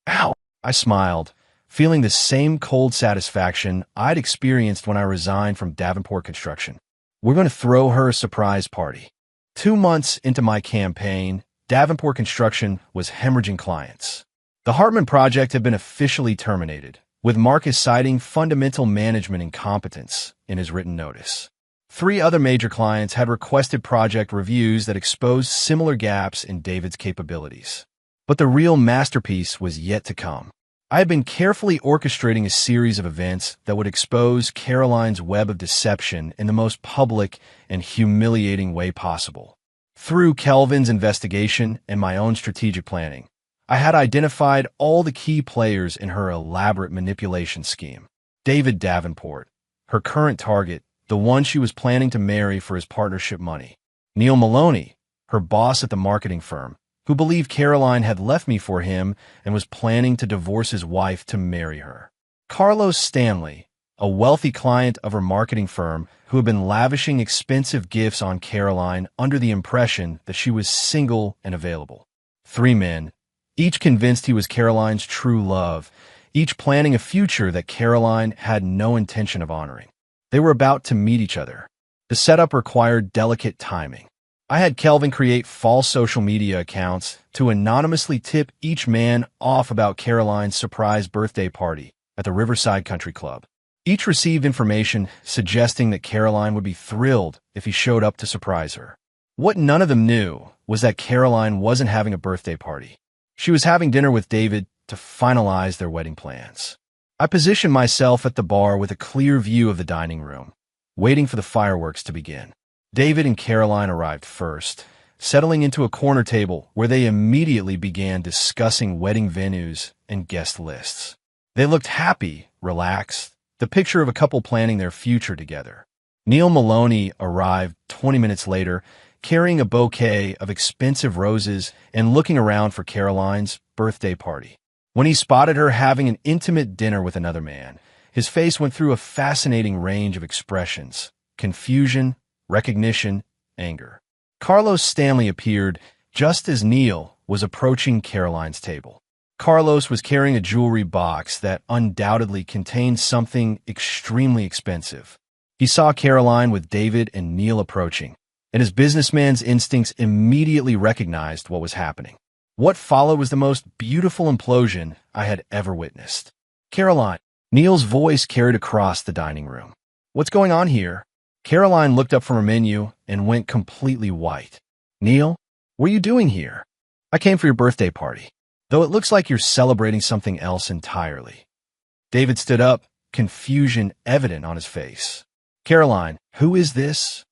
"Ow!" I smiled, feeling the same cold satisfaction I'd experienced when I resigned from Davenport Construction. "We're going to throw her a surprise party." 2 months into my campaign, Davenport Construction was hemorrhaging clients. The Hartman project had been officially terminated, with Marcus citing fundamental management incompetence in his written notice. 3 other major clients had requested project reviews that exposed similar gaps in David's capabilities. But the real masterpiece was yet to come. I had been carefully orchestrating a series of events that would expose Caroline's web of deception in the most public and humiliating way possible. Through Kelvin's investigation and my own strategic planning, I had identified all the key players in her elaborate manipulation scheme. David Davenport, her current target, the one she was planning to marry for his partnership money. Neil Maloney, her boss at the marketing firm, who believed Caroline had left me for him and was planning to divorce his wife to marry her. Carlos Stanley, a wealthy client of her marketing firm who had been lavishing expensive gifts on Caroline under the impression that she was single and available. 3 men, each convinced he was Caroline's true love, each planning a future that Caroline had no intention of honoring. They were about to meet each other. The setup required delicate timing. I had Kelvin create false social media accounts to anonymously tip each man off about Caroline's surprise birthday party at the Riverside Country Club. Each received information suggesting that Caroline would be thrilled if he showed up to surprise her. What none of them knew was that Caroline wasn't having a birthday party. She was having dinner with David to finalize their wedding plans. I positioned myself at the bar with a clear view of the dining room, waiting for the fireworks to begin. David and Caroline arrived first, settling into a corner table where they immediately began discussing wedding venues and guest lists. They looked happy, relaxed, the picture of a couple planning their future together. Neil Maloney arrived 20 minutes later, carrying a bouquet of expensive roses and looking around for Caroline's birthday party. When he spotted her having an intimate dinner with another man, his face went through a fascinating range of expressions: confusion, recognition, anger. Carlos Stanley appeared just as Neil was approaching Caroline's table. Carlos was carrying a jewelry box that undoubtedly contained something extremely expensive. He saw Caroline with David and Neil approaching, and his businessman's instincts immediately recognized what was happening. What followed was the most beautiful implosion I had ever witnessed. "Caroline," Neil's voice carried across the dining room. "What's going on here?" Caroline looked up from her menu and went completely white. "Neil, what are you doing here?" "I came for your birthday party, though it looks like you're celebrating something else entirely." David stood up, confusion evident on his face. "Caroline, who is this?"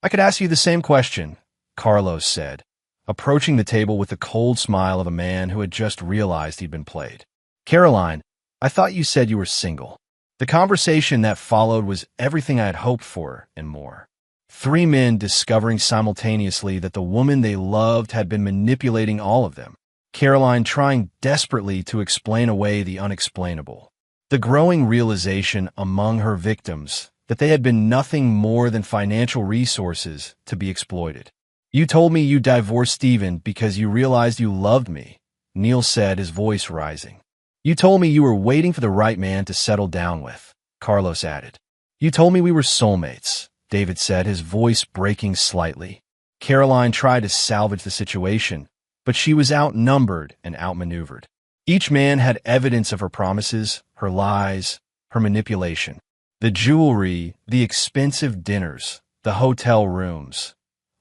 "I could ask you the same question," Carlos said, approaching the table with the cold smile of a man who had just realized he'd been played. "Caroline, I thought you said you were single." The conversation that followed was everything I had hoped for and more. 3 men discovering simultaneously that the woman they loved had been manipulating all of them. Caroline trying desperately to explain away the unexplainable. The growing realization among her victims that they had been nothing more than financial resources to be exploited. "You told me you divorced Stephen because you realized you loved me," Neil said, his voice rising. "You told me you were waiting for the right man to settle down with," Carlos added. "You told me we were soulmates," David said, his voice breaking slightly. Caroline tried to salvage the situation, but she was outnumbered and outmaneuvered. Each man had evidence of her promises, her lies, her manipulation. The jewelry, the expensive dinners, the hotel rooms,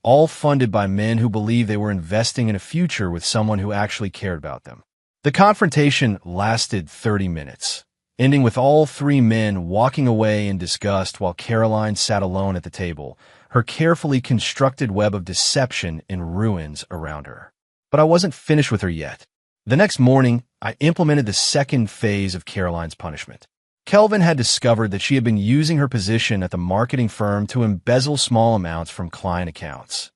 all funded by men who believed they were investing in a future with someone who actually cared about them. The confrontation lasted 30 minutes, ending with all three men walking away in disgust while Caroline sat alone at the table, her carefully constructed web of deception in ruins around her. But I wasn't finished with her yet. The next morning, I implemented the second phase of Caroline's punishment. Kelvin had discovered that she had been using her position at the marketing firm to embezzle small amounts from client accounts.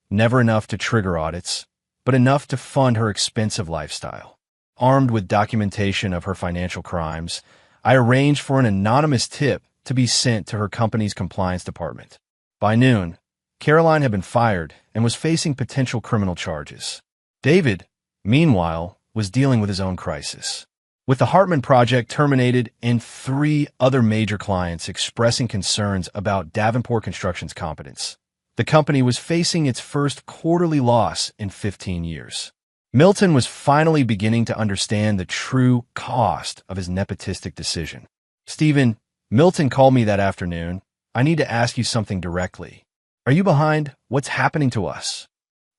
Never enough to trigger audits, but enough to fund her expensive lifestyle. Armed with documentation of her financial crimes, I arranged for an anonymous tip to be sent to her company's compliance department. By noon, Caroline had been fired and was facing potential criminal charges. David, meanwhile, was dealing with his own crisis. With the Hartman project terminated and 3 other major clients expressing concerns about Davenport Construction's competence, the company was facing its first quarterly loss in 15 years. Milton was finally beginning to understand the true cost of his nepotistic decision. "Stephen," Milton called me that afternoon, "I need to ask you something directly. Are you behind what's happening to us?"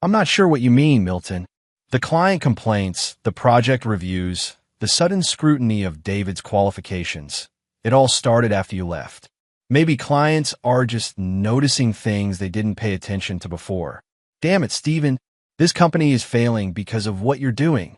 "I'm not sure what you mean, Milton." "The client complaints, the project reviews, the sudden scrutiny of David's qualifications, it all started after you left. Maybe clients are just noticing things they didn't pay attention to before." "Damn it, Stephen. This company is failing because of what you're doing.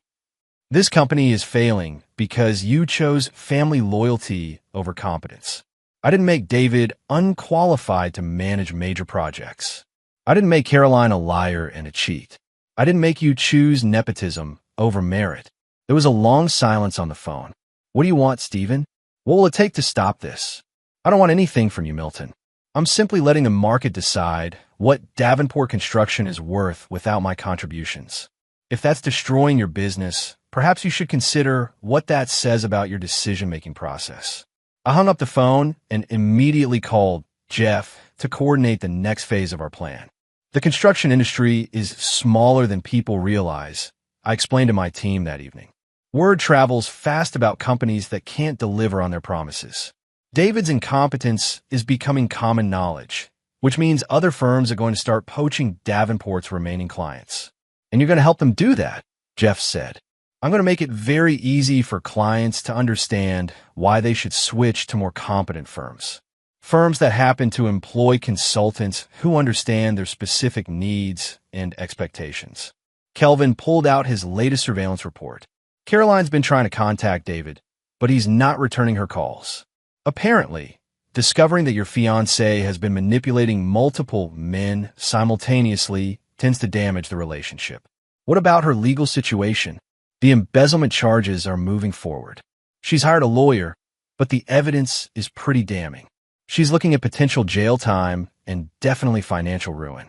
This company is failing because you chose family loyalty over competence. I didn't make David unqualified to manage major projects. I didn't make Caroline a liar and a cheat. I didn't make you choose nepotism over merit." There was a long silence on the phone. "What do you want, Stephen? What will it take to stop this?" "I don't want anything from you, Milton. I'm simply letting the market decide what Davenport Construction is worth without my contributions. If that's destroying your business, perhaps you should consider what that says about your decision-making process." I hung up the phone and immediately called Jeff to coordinate the next phase of our plan. "The construction industry is smaller than people realize," I explained to my team that evening. "Word travels fast about companies that can't deliver on their promises. David's incompetence is becoming common knowledge, which means other firms are going to start poaching Davenport's remaining clients. And you're going to help them do that," Jeff said. "I'm going to make it very easy for clients to understand why they should switch to more competent firms. Firms that happen to employ consultants who understand their specific needs and expectations." Kelvin pulled out his latest surveillance report. "Caroline's been trying to contact David, but he's not returning her calls. Apparently, discovering that your fiancé has been manipulating multiple men simultaneously tends to damage the relationship." "What about her legal situation?" "The embezzlement charges are moving forward. She's hired a lawyer, but the evidence is pretty damning. She's looking at potential jail time and definitely financial ruin."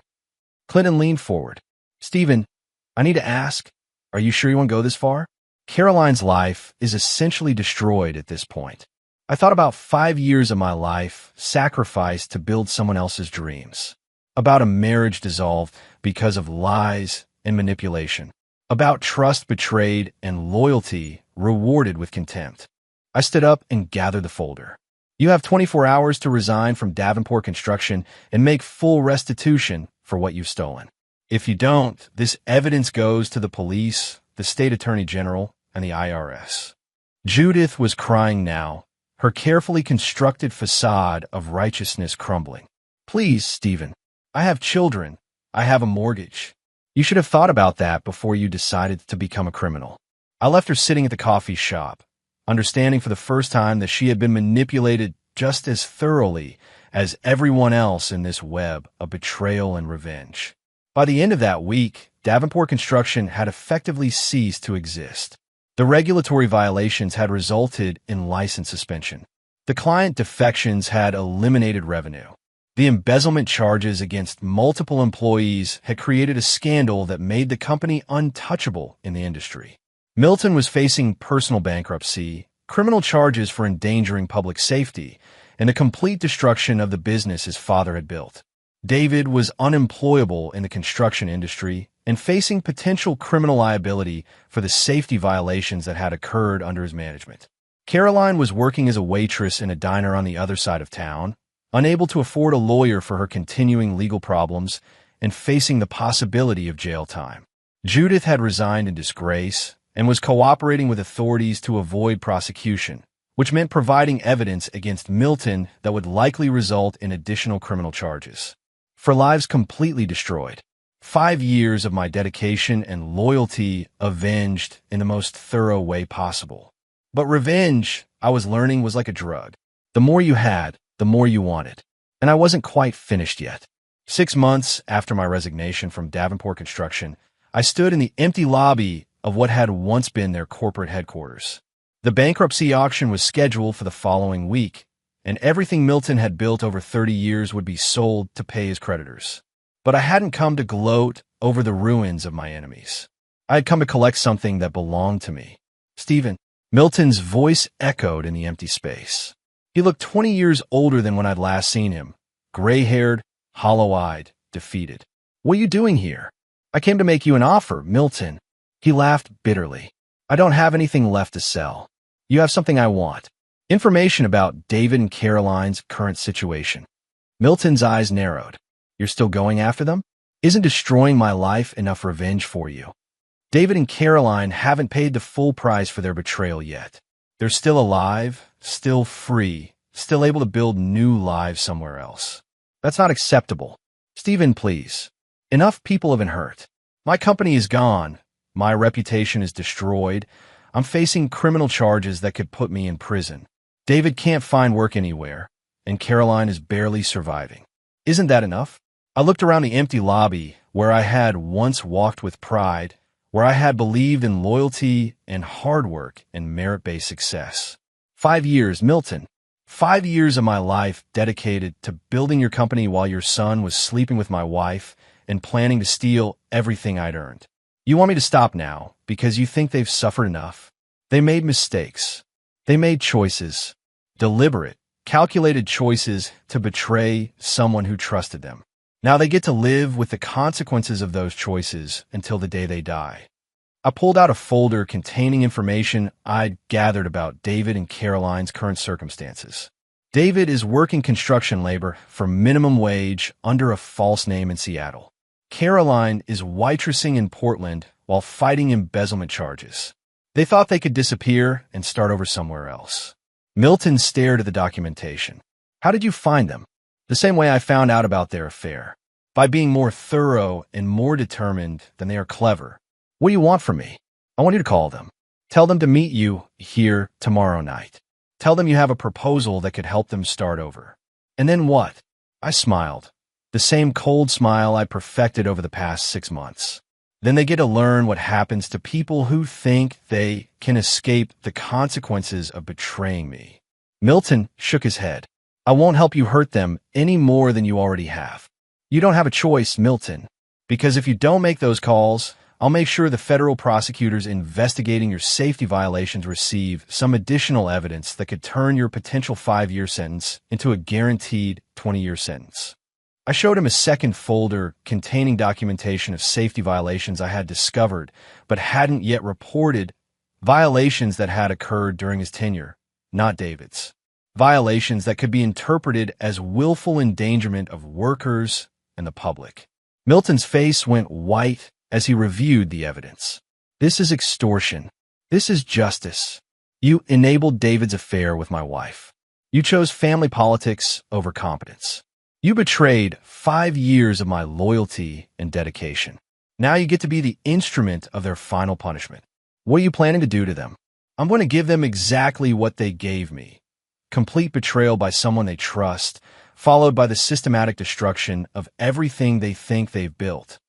Clinton leaned forward. "Stephen, I need to ask, are you sure you want to go this far? Caroline's life is essentially destroyed at this point. I thought about 5 years of my life sacrificed to build someone else's dreams. About a marriage dissolved because of lies and manipulation. About trust betrayed and loyalty rewarded with contempt." I stood up and gathered the folder. "You have 24 hours to resign from Davenport Construction and make full restitution for what you've stolen. If you don't, this evidence goes to the police, the state attorney general, and the IRS." Judith was crying now, her carefully constructed facade of righteousness crumbling. "Please, Stephen, I have children. I have a mortgage. You should have thought about that before you decided to become a criminal." I left her sitting at the coffee shop, understanding for the first time that she had been manipulated just as thoroughly as everyone else in this web of betrayal and revenge. By the end of that week, Davenport Construction had effectively ceased to exist. The regulatory violations had resulted in license suspension. The client defections had eliminated revenue. The embezzlement charges against multiple employees had created a scandal that made the company untouchable in the industry. Milton was facing personal bankruptcy, criminal charges for endangering public safety, and the complete destruction of the business his father had built. David was unemployable in the construction industry and facing potential criminal liability for the safety violations that had occurred under his management. Caroline was working as a waitress in a diner on the other side of town, unable to afford a lawyer for her continuing legal problems and facing the possibility of jail time. Judith had resigned in disgrace and was cooperating with authorities to avoid prosecution, which meant providing evidence against Milton that would likely result in additional criminal charges. For lives completely destroyed. 5 years of my dedication and loyalty avenged in the most thorough way possible. But revenge, I was learning, was like a drug. The more you had, the more you wanted. And I wasn't quite finished yet. 6 months after my resignation from Davenport Construction, I stood in the empty lobby of what had once been their corporate headquarters. The bankruptcy auction was scheduled for the following week, and everything Milton had built over 30 years would be sold to pay his creditors. But I hadn't come to gloat over the ruins of my enemies. I had come to collect something that belonged to me. Stephen. Milton's voice echoed in the empty space. He looked 20 years older than when I'd last seen him, gray-haired, hollow-eyed, defeated. What are you doing here? I came to make you an offer, Milton. He laughed bitterly. I don't have anything left to sell. You have something I want. Information about David and Caroline's current situation. Milton's eyes narrowed. You're still going after them? Isn't destroying my life enough revenge for you? David and Caroline haven't paid the full price for their betrayal yet. They're still alive, still free, still able to build new lives somewhere else. That's not acceptable. Stephen, please. Enough people have been hurt. My company is gone. My reputation is destroyed. I'm facing criminal charges that could put me in prison. David can't find work anywhere, and Caroline is barely surviving. Isn't that enough? I looked around the empty lobby where I had once walked with pride, where I had believed in loyalty and hard work and merit-based success. 5 years, Milton. 5 years of my life dedicated to building your company while your son was sleeping with my wife and planning to steal everything I'd earned. You want me to stop now because you think they've suffered enough? They made mistakes. They made choices, deliberate, calculated choices to betray someone who trusted them. Now they get to live with the consequences of those choices until the day they die. I pulled out a folder containing information I'd gathered about David and Caroline's current circumstances. David is working construction labor for minimum wage under a false name in Seattle. Caroline is waitressing in Portland while fighting embezzlement charges. They thought they could disappear and start over somewhere else. Milton stared at the documentation. How did you find them? The same way I found out about their affair. By being more thorough and more determined than they are clever. What do you want from me? I want you to call them. Tell them to meet you here tomorrow night. Tell them you have a proposal that could help them start over. And then what? I smiled. The same cold smile I perfected over the past 6 months. Then they get to learn what happens to people who think they can escape the consequences of betraying me. Milton shook his head. I won't help you hurt them any more than you already have. You don't have a choice, Milton, because if you don't make those calls, I'll make sure the federal prosecutors investigating your safety violations receive some additional evidence that could turn your potential 5-year sentence into a guaranteed 20-year sentence. I showed him a second folder containing documentation of safety violations I had discovered but hadn't yet reported, violations that had occurred during his tenure, not David's. Violations that could be interpreted as willful endangerment of workers and the public. Milton's face went white as he reviewed the evidence. This is extortion. This is justice. You enabled David's affair with my wife. You chose family politics over competence. You betrayed 5 years of my loyalty and dedication. Now you get to be the instrument of their final punishment. What are you planning to do to them? I'm going to give them exactly what they gave me. Complete betrayal by someone they trust, followed by the systematic destruction of everything they think they've built.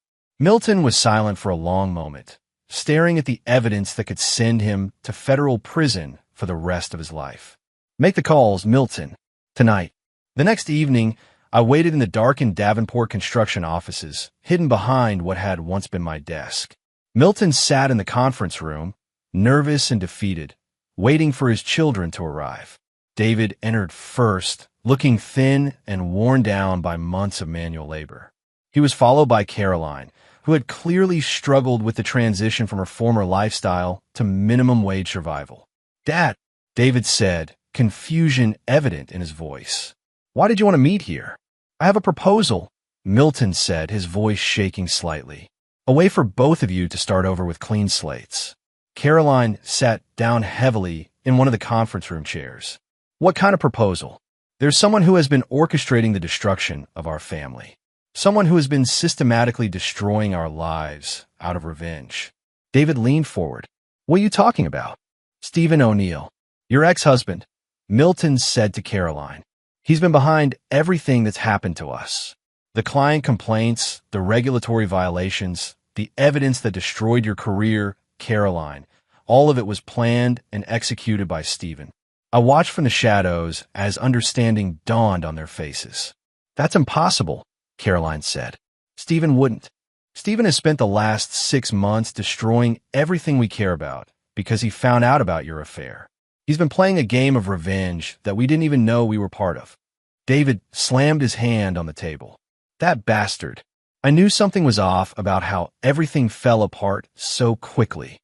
Milton was silent for a long moment, staring at the evidence that could send him to federal prison for the rest of his life. Make the calls, Milton. Tonight. The next evening, I waited in the darkened Davenport construction offices, hidden behind what had once been my desk. Milton sat in the conference room, nervous and defeated, waiting for his children to arrive. David entered first, looking thin and worn down by months of manual labor. He was followed by Caroline, who had clearly struggled with the transition from her former lifestyle to minimum wage survival. Dad, David said, confusion evident in his voice. Why did you want to meet here? I have a proposal, Milton said, his voice shaking slightly. A way for both of you to start over with clean slates. Caroline sat down heavily in one of the conference room chairs. What kind of proposal? There's someone who has been orchestrating the destruction of our family. Someone who has been systematically destroying our lives out of revenge. David leaned forward. What are you talking about? Stephen O'Neill, your ex-husband, Milton said to Caroline. He's been behind everything that's happened to us. The client complaints, the regulatory violations, the evidence that destroyed your career, Caroline. All of it was planned and executed by Stephen. I watched from the shadows as understanding dawned on their faces. That's impossible, Caroline said. Stephen wouldn't. Stephen has spent the last 6 months destroying everything we care about because he found out about your affair. He's been playing a game of revenge that we didn't even know we were part of. David slammed his hand on the table. That bastard. I knew something was off about how everything fell apart so quickly.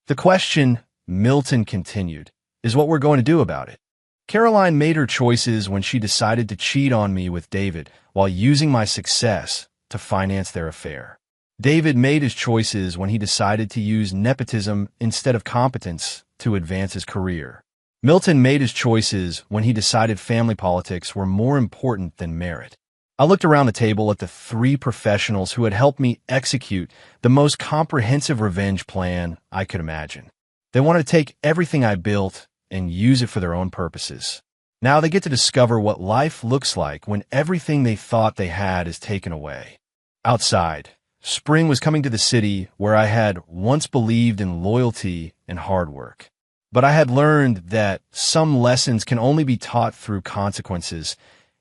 The question, Milton continued, is what we're going to do about it. Caroline made her choices when she decided to cheat on me with David while using my success to finance their affair. David made his choices when he decided to use nepotism instead of competence to advance his career. Milton made his choices when he decided family politics were more important than merit. I looked around the table at the 3 professionals who had helped me execute the most comprehensive revenge plan I could imagine. They wanted to take everything I built and use it for their own purposes. Now they get to discover what life looks like when everything they thought they had is taken away. Outside, spring was coming to the city where I had once believed in loyalty and hard work. But I had learned that some lessons can only be taught through consequences,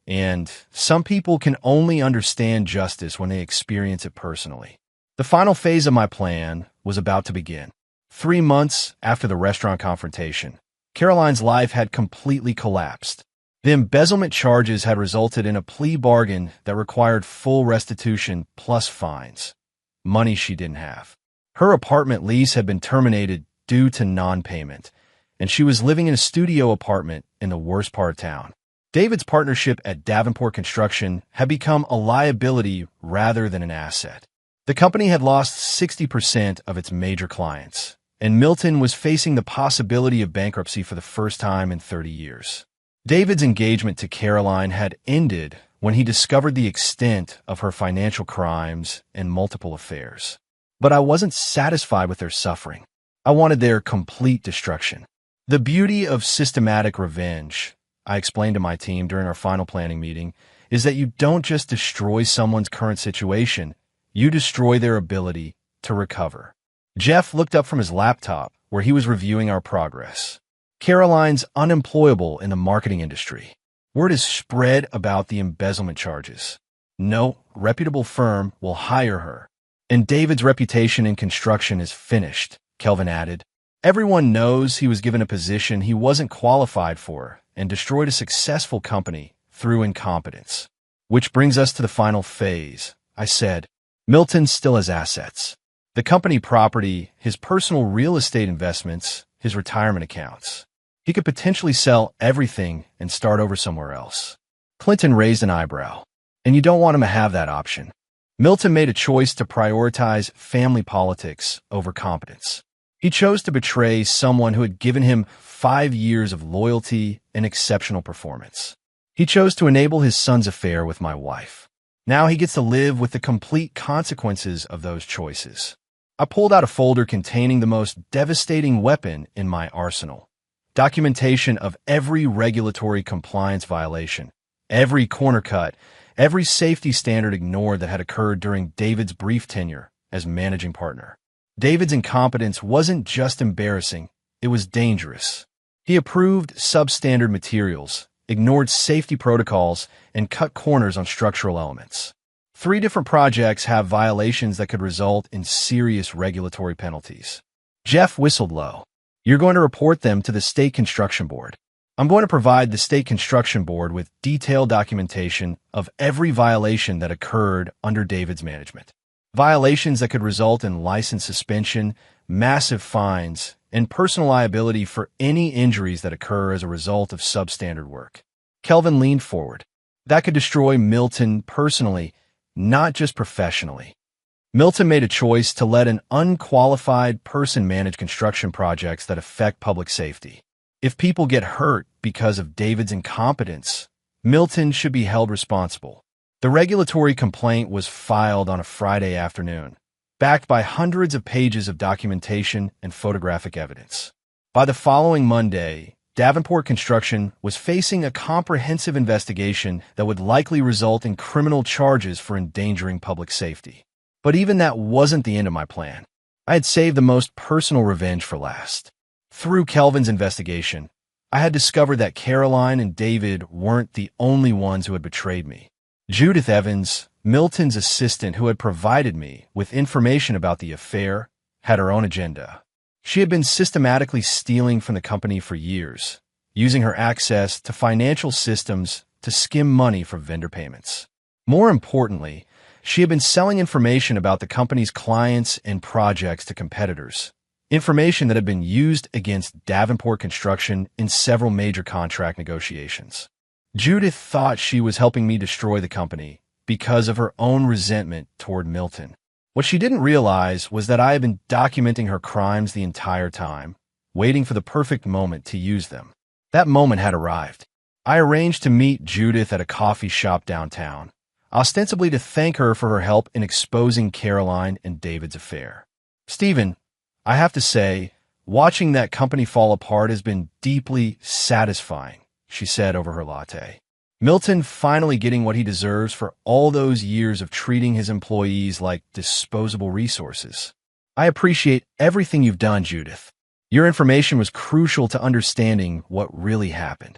and some people can only understand justice when they experience it personally. The final phase of my plan was about to begin. 3 months after the restaurant confrontation, Caroline's life had completely collapsed. The embezzlement charges had resulted in a plea bargain that required full restitution plus fines. Money she didn't have. Her apartment lease had been terminated due to non-payment, and she was living in a studio apartment in the worst part of town. David's partnership at Davenport Construction had become a liability rather than an asset. The company had lost 60% of its major clients, and Milton was facing the possibility of bankruptcy for the first time in 30 years. David's engagement to Caroline had ended when he discovered the extent of her financial crimes and multiple affairs. But I wasn't satisfied with their suffering. I wanted their complete destruction. The beauty of systematic revenge, I explained to my team during our final planning meeting, is that you don't just destroy someone's current situation, you destroy their ability to recover. Jeff looked up from his laptop where he was reviewing our progress. Caroline's unemployable in the marketing industry. Word is spread about the embezzlement charges. No reputable firm will hire her. And David's reputation in construction is finished, Kelvin added. Everyone knows he was given a position he wasn't qualified for and destroyed a successful company through incompetence. Which brings us to the final phase, I said. Milton still has assets. The company property, his personal real estate investments, his retirement accounts. He could potentially sell everything and start over somewhere else. Clinton raised an eyebrow. And you don't want him to have that option. Milton made a choice to prioritize family politics over competence. He chose to betray someone who had given him 5 years of loyalty and exceptional performance. He chose to enable his son's affair with my wife. Now he gets to live with the complete consequences of those choices. I pulled out a folder containing the most devastating weapon in my arsenal. Documentation of every regulatory compliance violation, every corner cut, every safety standard ignored that had occurred during David's brief tenure as managing partner. David's incompetence wasn't just embarrassing, it was dangerous. He approved substandard materials, ignored safety protocols, and cut corners on structural elements. 3 different projects have violations that could result in serious regulatory penalties. Jeff whistled low. You're going to report them to the State Construction Board. I'm going to provide the State Construction Board with detailed documentation of every violation that occurred under David's management. Violations that could result in license suspension, massive fines, and personal liability for any injuries that occur as a result of substandard work. Kelvin leaned forward. That could destroy Milton personally, not just professionally. Milton made a choice to let an unqualified person manage construction projects that affect public safety. If people get hurt because of David's incompetence, Milton should be held responsible. The regulatory complaint was filed on a Friday afternoon, backed by hundreds of pages of documentation and photographic evidence. By the following Monday, Davenport Construction was facing a comprehensive investigation that would likely result in criminal charges for endangering public safety. But even that wasn't the end of my plan. I had saved the most personal revenge for last. Through Kelvin's investigation, I had discovered that Caroline and David weren't the only ones who had betrayed me. Judith Evans, Milton's assistant who had provided me with information about the affair, had her own agenda. She had been systematically stealing from the company for years, using her access to financial systems to skim money from vendor payments. More importantly, she had been selling information about the company's clients and projects to competitors, information that had been used against Davenport Construction in several major contract negotiations. Judith thought she was helping me destroy the company because of her own resentment toward Milton. What she didn't realize was that I had been documenting her crimes the entire time, waiting for the perfect moment to use them. That moment had arrived. I arranged to meet Judith at a coffee shop downtown, ostensibly to thank her for her help in exposing Caroline and David's affair. Stephen, I have to say, watching that company fall apart has been deeply satisfying, she said over her latte. Milton finally getting what he deserves for all those years of treating his employees like disposable resources. I appreciate everything you've done, Judith. Your information was crucial to understanding what really happened.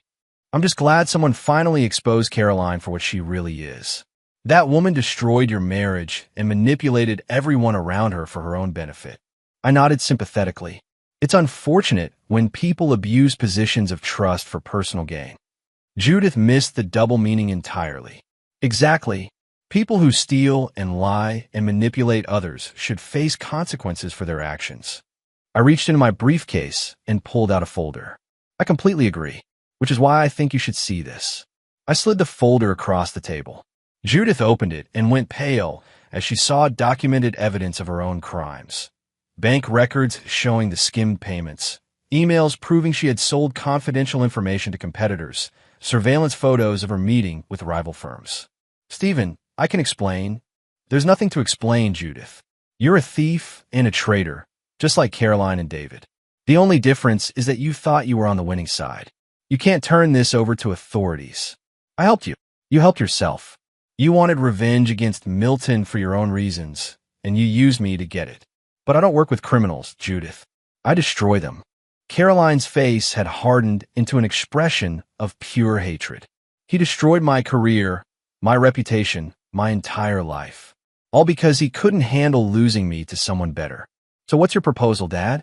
I'm just glad someone finally exposed Caroline for what she really is. That woman destroyed your marriage and manipulated everyone around her for her own benefit. I nodded sympathetically. It's unfortunate when people abuse positions of trust for personal gain. Judith missed the double meaning entirely. Exactly. People who steal and lie and manipulate others should face consequences for their actions. I reached into my briefcase and pulled out a folder. I completely agree, which is why I think you should see this. I slid the folder across the table. Judith opened it and went pale as she saw documented evidence of her own crimes. Bank records showing the skimmed payments, emails proving she had sold confidential information to competitors, surveillance photos of her meeting with rival firms. Stephen, I can explain. There's nothing to explain, Judith. You're a thief and a traitor, just like Caroline and David. The only difference is that you thought you were on the winning side. You can't turn this over to authorities. I helped you. You helped yourself. You wanted revenge against Milton for your own reasons, and you used me to get it. But I don't work with criminals, Judith. I destroy them. Caroline's face had hardened into an expression of pure hatred. He destroyed my career, my reputation, my entire life. All because he couldn't handle losing me to someone better. So what's your proposal, Dad?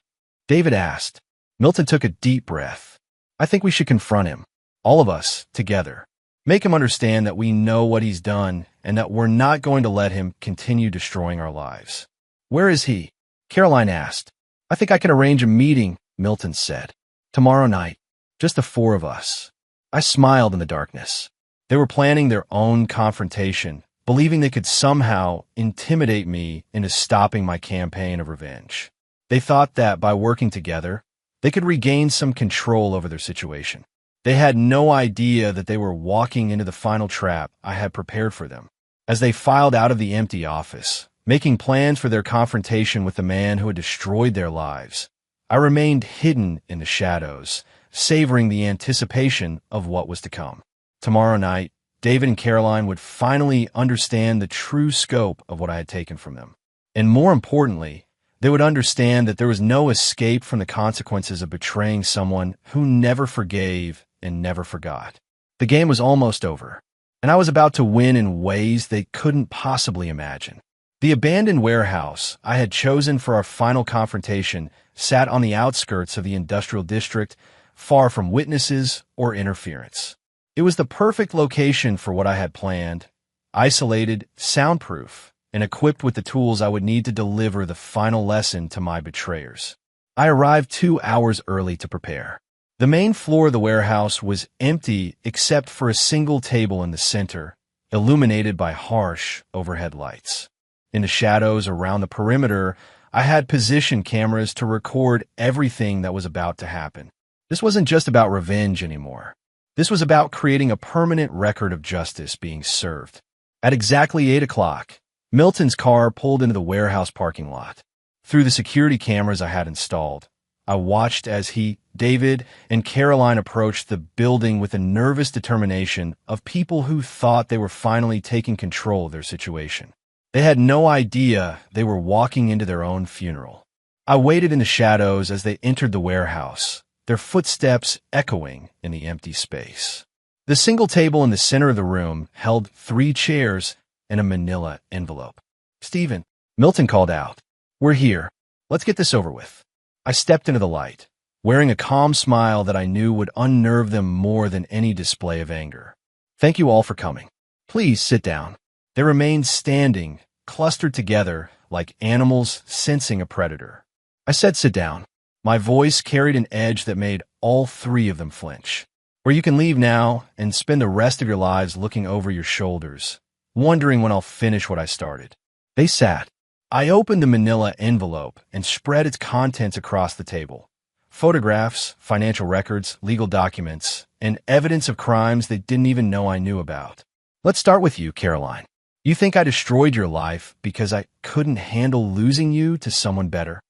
David asked. Milton took a deep breath. I think we should confront him. All of us, together. Make him understand that we know what he's done and that we're not going to let him continue destroying our lives. Where is he? Caroline asked. I think I can arrange a meeting, Milton said. Tomorrow night. Just the four of us. I smiled in the darkness. They were planning their own confrontation, believing they could somehow intimidate me into stopping my campaign of revenge. They thought that by working together, they could regain some control over their situation. They had no idea that they were walking into the final trap I had prepared for them. As they filed out of the empty office, making plans for their confrontation with the man who had destroyed their lives, I remained hidden in the shadows, savoring the anticipation of what was to come. Tomorrow night, David and Caroline would finally understand the true scope of what I had taken from them. And more importantly, they would understand that there was no escape from the consequences of betraying someone who never forgave and never forgot. The game was almost over, and I was about to win in ways they couldn't possibly imagine. The abandoned warehouse I had chosen for our final confrontation sat on the outskirts of the industrial district, far from witnesses or interference. It was the perfect location for what I had planned, isolated, soundproof, and equipped with the tools I would need to deliver the final lesson to my betrayers. I arrived 2 hours early to prepare. The main floor of the warehouse was empty except for a single table in the center, illuminated by harsh overhead lights. In the shadows around the perimeter, I had position cameras to record everything that was about to happen. This wasn't just about revenge anymore. This was about creating a permanent record of justice being served. At exactly 8 o'clock, Milton's car pulled into the warehouse parking lot. Through the security cameras I had installed, I watched as he, David, and Caroline approached the building with a nervous determination of people who thought they were finally taking control of their situation. They had no idea they were walking into their own funeral. I waited in the shadows as they entered the warehouse, their footsteps echoing in the empty space. The single table in the center of the room held 3 chairs and a manila envelope. "Stephen," Milton called out. "We're here. Let's get this over with." I stepped into the light, wearing a calm smile that I knew would unnerve them more than any display of anger. "Thank you all for coming. Please sit down." They remained standing, clustered together like animals sensing a predator. I said, "Sit down." My voice carried an edge that made all 3 of them flinch. "Or you can leave now and spend the rest of your lives looking over your shoulders, wondering when I'll finish what I started." They sat. I opened the manila envelope and spread its contents across the table. Photographs, financial records, legal documents, and evidence of crimes they didn't even know I knew about. "Let's start with you, Caroline. You think I destroyed your life because I couldn't handle losing you to someone better?"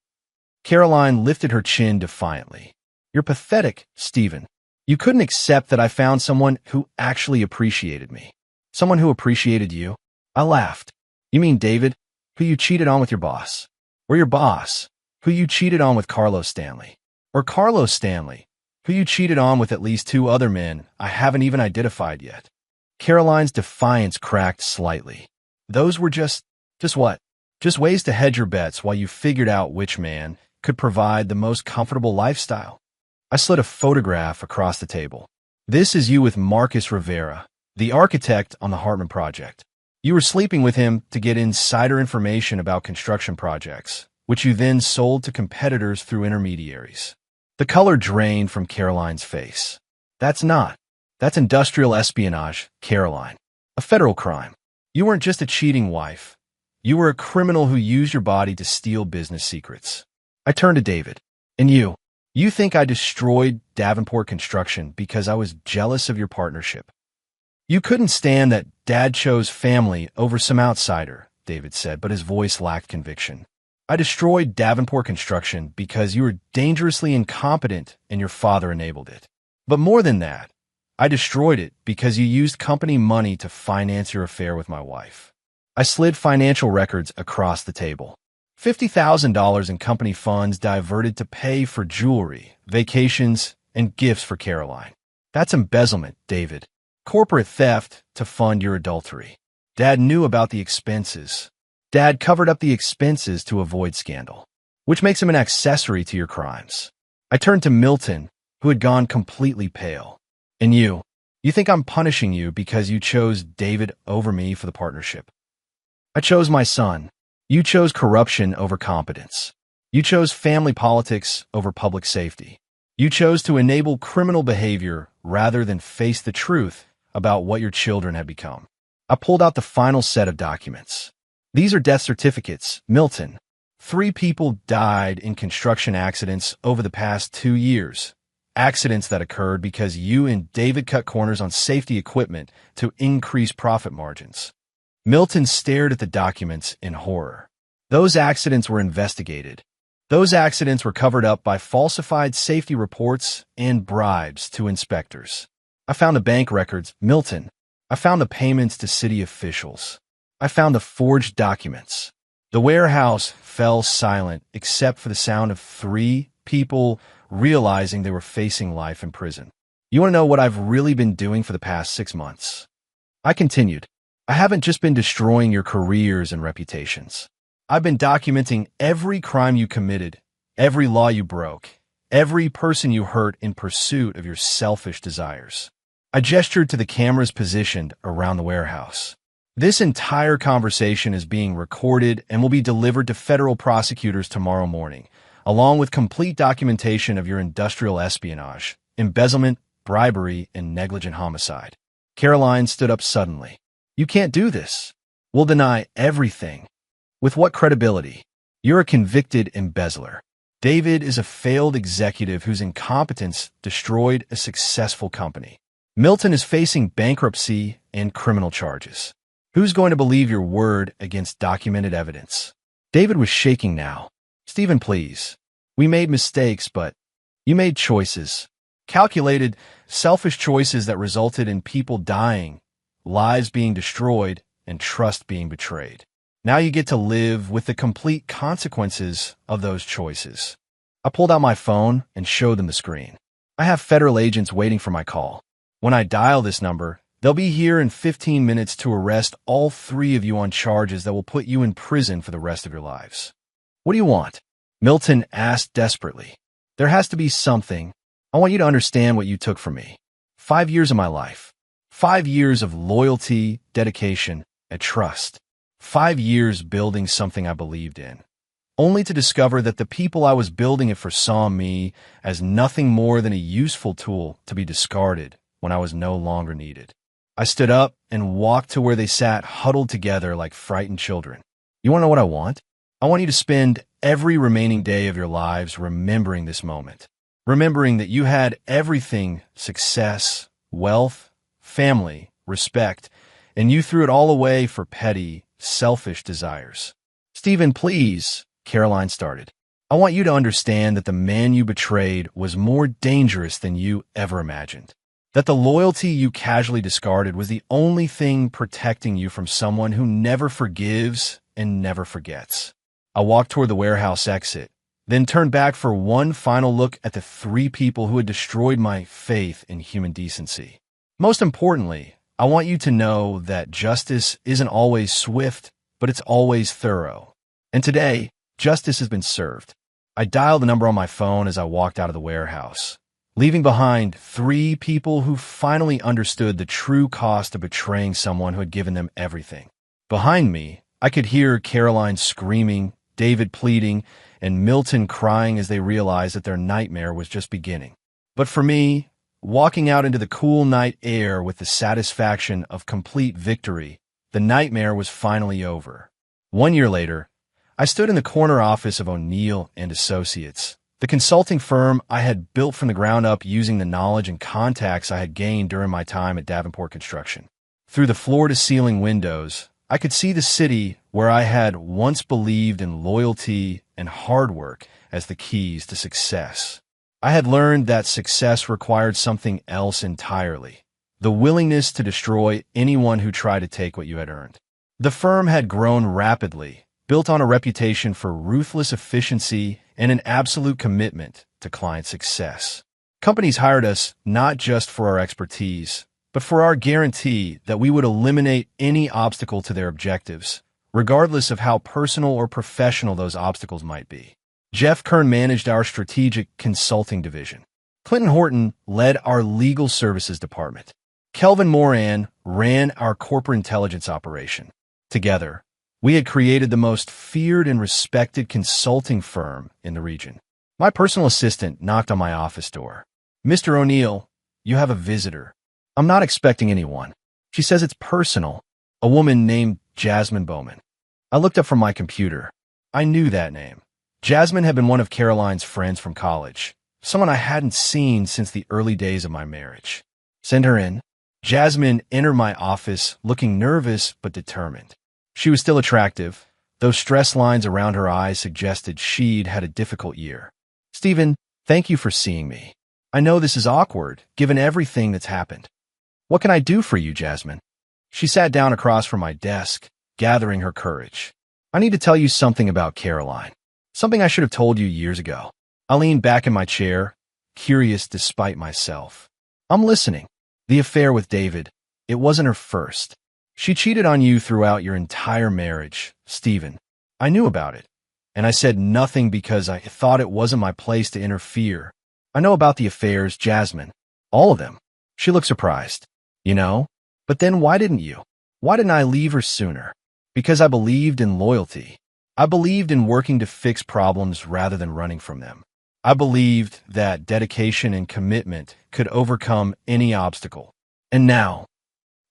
Caroline lifted her chin defiantly. "You're pathetic, Stephen. You couldn't accept that I found someone who actually appreciated me. Someone who appreciated you." I laughed. "You mean David, who you cheated on with your boss? Or your boss, who you cheated on with Carlos Stanley? Or Carlos Stanley, who you cheated on with at least 2 other men I haven't even identified yet?" Caroline's defiance cracked slightly. "Those were just what? Just ways to hedge your bets while you figured out which man could provide the most comfortable lifestyle." I slid a photograph across the table. "This is you with Marcus Rivera, the architect on the Hartman project. You were sleeping with him to get insider information about construction projects, which you then sold to competitors through intermediaries." The color drained from Caroline's face. That's industrial espionage, Caroline. A federal crime. You weren't just a cheating wife. You were a criminal who used your body to steal business secrets." I turned to David. "And you think I destroyed Davenport Construction because I was jealous of your partnership? You couldn't stand that Dad chose family over some outsider," David said, but his voice lacked conviction. "I destroyed Davenport Construction because you were dangerously incompetent and your father enabled it. But more than that, I destroyed it because you used company money to finance your affair with my wife." I slid financial records across the table. $50,000 in company funds diverted to pay for jewelry, vacations, and gifts for Caroline. That's embezzlement, David. Corporate theft to fund your adultery. Dad knew about the expenses. Dad covered up the expenses to avoid scandal, which makes him an accessory to your crimes. I turned to Milton, who had gone completely pale. "And you think I'm punishing you because you chose David over me for the partnership? I chose my son. You chose corruption over competence. You chose family politics over public safety. You chose to enable criminal behavior rather than face the truth about what your children had become." I pulled out the final set of documents. "These are death certificates, Milton. 3 people died in construction accidents over the past 2 years. Accidents that occurred because you and David cut corners on safety equipment to increase profit margins." Milton stared at the documents in horror. "Those accidents were investigated. Those accidents were covered up by falsified safety reports and bribes to inspectors. I found the bank records, Milton. I found the payments to city officials. I found the forged documents." The warehouse fell silent except for the sound of 3 people realizing they were facing life in prison. "You want to know what I've really been doing for the past 6 months?" I continued. "I haven't just been destroying your careers and reputations. I've been documenting every crime you committed, every law you broke, every person you hurt in pursuit of your selfish desires." I gestured to the cameras positioned around the warehouse. "This entire conversation is being recorded and will be delivered to federal prosecutors tomorrow morning, along with complete documentation of your industrial espionage, embezzlement, bribery, and negligent homicide. Caroline stood up suddenly. You can't do this. We'll deny everything. With what credibility? You're a convicted embezzler. David is a failed executive whose incompetence destroyed a successful company. Milton is facing bankruptcy and criminal charges. Who's going to believe your word against documented evidence? David was shaking now. Stephen, please. We made mistakes, but you made choices. Calculated, selfish choices that resulted in people dying, lives being destroyed, and trust being betrayed. Now you get to live with the complete consequences of those choices. I pulled out my phone and showed them the screen. I have federal agents waiting for my call. When I dial this number, they'll be here in 15 minutes to arrest all three of you on charges that will put you in prison for the rest of your lives. What do you want? Milton asked desperately. There has to be something. I want you to understand what you took from me. 5 years of my life. 5 years of loyalty, dedication, and trust. 5 years building something I believed in, only to discover that the people I was building it for saw me as nothing more than a useful tool to be discarded when I was no longer needed. I stood up and walked to where they sat huddled together like frightened children. You want to know what I want? I want you to spend every remaining day of your lives remembering this moment, remembering that you had everything: success, wealth, family, respect, and you threw it all away for petty, selfish desires. Stephen, please, Caroline started. I want you to understand that the man you betrayed was more dangerous than you ever imagined. That the loyalty you casually discarded was the only thing protecting you from someone who never forgives and never forgets. I walked toward the warehouse exit, then turned back for one final look at the three people who had destroyed my faith in human decency. Most importantly, I want you to know that justice isn't always swift, but it's always thorough. And today, justice has been served. I dialed the number on my phone as I walked out of the warehouse, leaving behind three people who finally understood the true cost of betraying someone who had given them everything. Behind me, I could hear Caroline screaming, David pleading, and Milton crying as they realized that their nightmare was just beginning. But for me, walking out into the cool night air with the satisfaction of complete victory, the nightmare was finally over. 1 year later, I stood in the corner office of O'Neill and Associates, the consulting firm I had built from the ground up using the knowledge and contacts I had gained during my time at Davenport Construction. Through the floor-to-ceiling windows, I could see the city where I had once believed in loyalty and hard work as the keys to success. I had learned that success required something else entirely: the willingness to destroy anyone who tried to take what you had earned. The firm had grown rapidly, built on a reputation for ruthless efficiency and an absolute commitment to client success. Companies hired us not just for our expertise, but for our guarantee that we would eliminate any obstacle to their objectives, regardless of how personal or professional those obstacles might be. Jeff Kern managed our strategic consulting division. Clinton Horton led our legal services department. Kelvin Moran ran our corporate intelligence operation. Together, we had created the most feared and respected consulting firm in the region. My personal assistant knocked on my office door. Mr. O'Neill, you have a visitor. I'm not expecting anyone. She says it's personal. A woman named Jasmine Bowman. I looked up from my computer. I knew that name. Jasmine had been one of Caroline's friends from college, someone I hadn't seen since the early days of my marriage. Send her in. Jasmine entered my office looking nervous but determined. She was still attractive, though stress lines around her eyes suggested she'd had a difficult year. Stephen, thank you for seeing me. I know this is awkward, given everything that's happened. What can I do for you, Jasmine? She sat down across from my desk, gathering her courage. I need to tell you something about Caroline. Something I should have told you years ago. I leaned back in my chair, curious despite myself. I'm listening. The affair with David, it wasn't her first. She cheated on you throughout your entire marriage, Stephen. I knew about it, and I said nothing because I thought it wasn't my place to interfere. I know about the affairs, Jasmine. All of them. She looked surprised. You know? But then why didn't you? Why didn't I leave her sooner? Because I believed in loyalty. I believed in working to fix problems rather than running from them. I believed that dedication and commitment could overcome any obstacle. And now,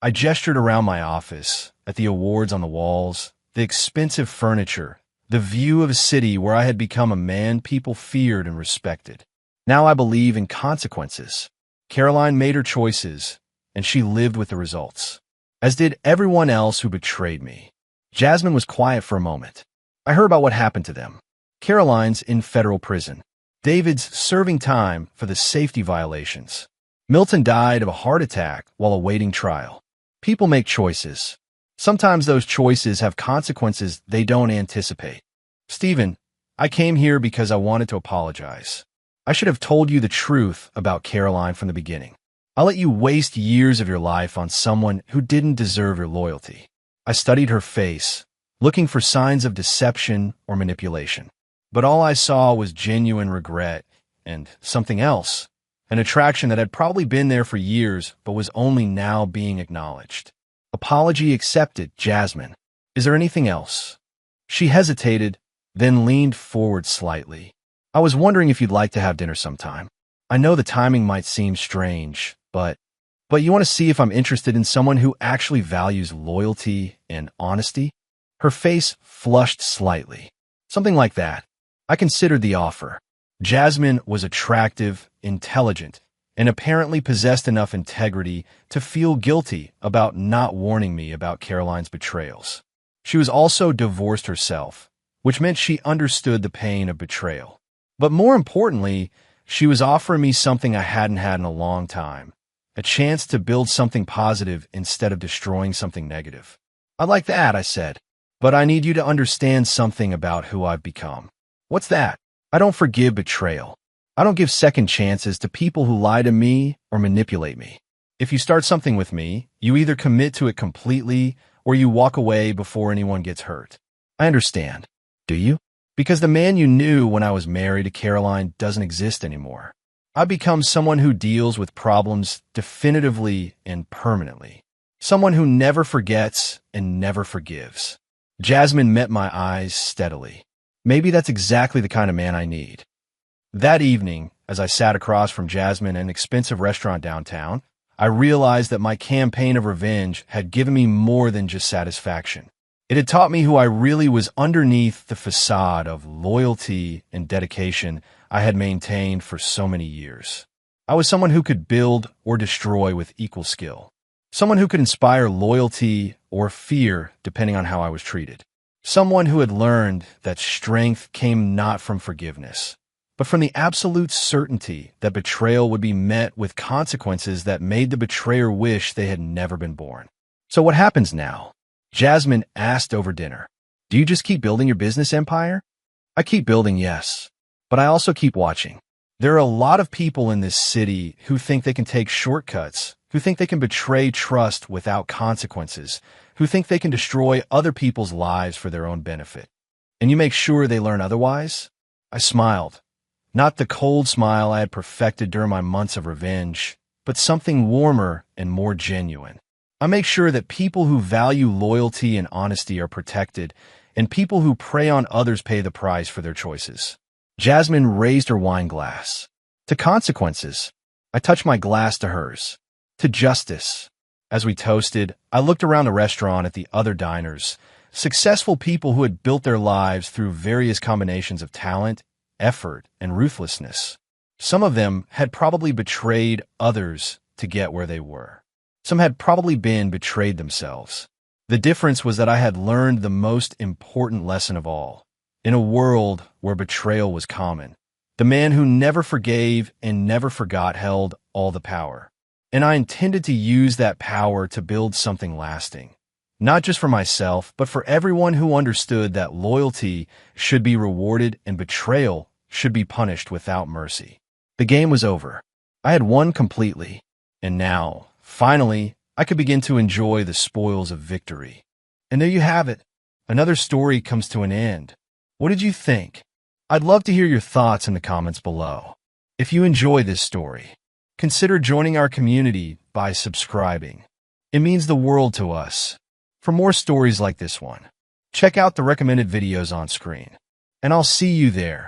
I gestured around my office, at the awards on the walls, the expensive furniture, the view of a city where I had become a man people feared and respected. Now I believe in consequences. Caroline made her choices, and she lived with the results, as did everyone else who betrayed me. Jasmine was quiet for a moment. I heard about what happened to them. Caroline's in federal prison. David's serving time for the safety violations. Milton died of a heart attack while awaiting trial. People make choices. Sometimes those choices have consequences they don't anticipate. Stephen, I came here because I wanted to apologize. I should have told you the truth about Caroline from the beginning. I let you waste years of your life on someone who didn't deserve your loyalty. I studied her face, looking for signs of deception or manipulation. But all I saw was genuine regret and something else, an attraction that had probably been there for years but was only now being acknowledged. Apology accepted, Jasmine. Is there anything else? She hesitated, then leaned forward slightly. I was wondering if you'd like to have dinner sometime. I know the timing might seem strange, but you want to see if I'm interested in someone who actually values loyalty and honesty? Her face flushed slightly. Something like that. I considered the offer. Jasmine was attractive, intelligent, and apparently possessed enough integrity to feel guilty about not warning me about Caroline's betrayals. She was also divorced herself, which meant she understood the pain of betrayal. But more importantly, she was offering me something I hadn't had in a long time, a chance to build something positive instead of destroying something negative. I like that, I said, but I need you to understand something about who I've become. What's that? I don't forgive betrayal. I don't give second chances to people who lie to me or manipulate me. If you start something with me, you either commit to it completely or you walk away before anyone gets hurt. I understand. Do you? Because the man you knew when I was married to Caroline doesn't exist anymore. I've become someone who deals with problems definitively and permanently. Someone who never forgets and never forgives. Jasmine met my eyes steadily. Maybe that's exactly the kind of man I need. That evening, as I sat across from Jasmine in an expensive restaurant downtown, I realized that my campaign of revenge had given me more than just satisfaction. It had taught me who I really was underneath the facade of loyalty and dedication I had maintained for so many years. I was someone who could build or destroy with equal skill. Someone who could inspire loyalty or fear depending on how I was treated. Someone who had learned that strength came not from forgiveness, but from the absolute certainty that betrayal would be met with consequences that made the betrayer wish they had never been born. So what happens now? Jasmine asked over dinner. Do you just keep building your business empire? I keep building, yes, but I also keep watching. There are a lot of people in this city who think they can take shortcuts, who think they can betray trust without consequences, who think they can destroy other people's lives for their own benefit. And you make sure they learn otherwise? I smiled. Not the cold smile I had perfected during my months of revenge, but something warmer and more genuine. I make sure that people who value loyalty and honesty are protected, and people who prey on others pay the price for their choices. Jasmine raised her wine glass. To consequences. I touched my glass to hers. To justice. As we toasted, I looked around the restaurant at the other diners, successful people who had built their lives through various combinations of talent, effort, and ruthlessness. Some of them had probably betrayed others to get where they were. Some had probably been betrayed themselves. The difference was that I had learned the most important lesson of all. In a world where betrayal was common, the man who never forgave and never forgot held all the power. And I intended to use that power to build something lasting, not just for myself, but for everyone who understood that loyalty should be rewarded and betrayal should be punished without mercy. The game was over. I had won completely. And now, finally, I could begin to enjoy the spoils of victory. And there you have it. Another story comes to an end. What did you think? I'd love to hear your thoughts in the comments below. If you enjoy this story, consider joining our community by subscribing. It means the world to us. For more stories like this one, Check out the recommended videos on screen. And I'll see you there.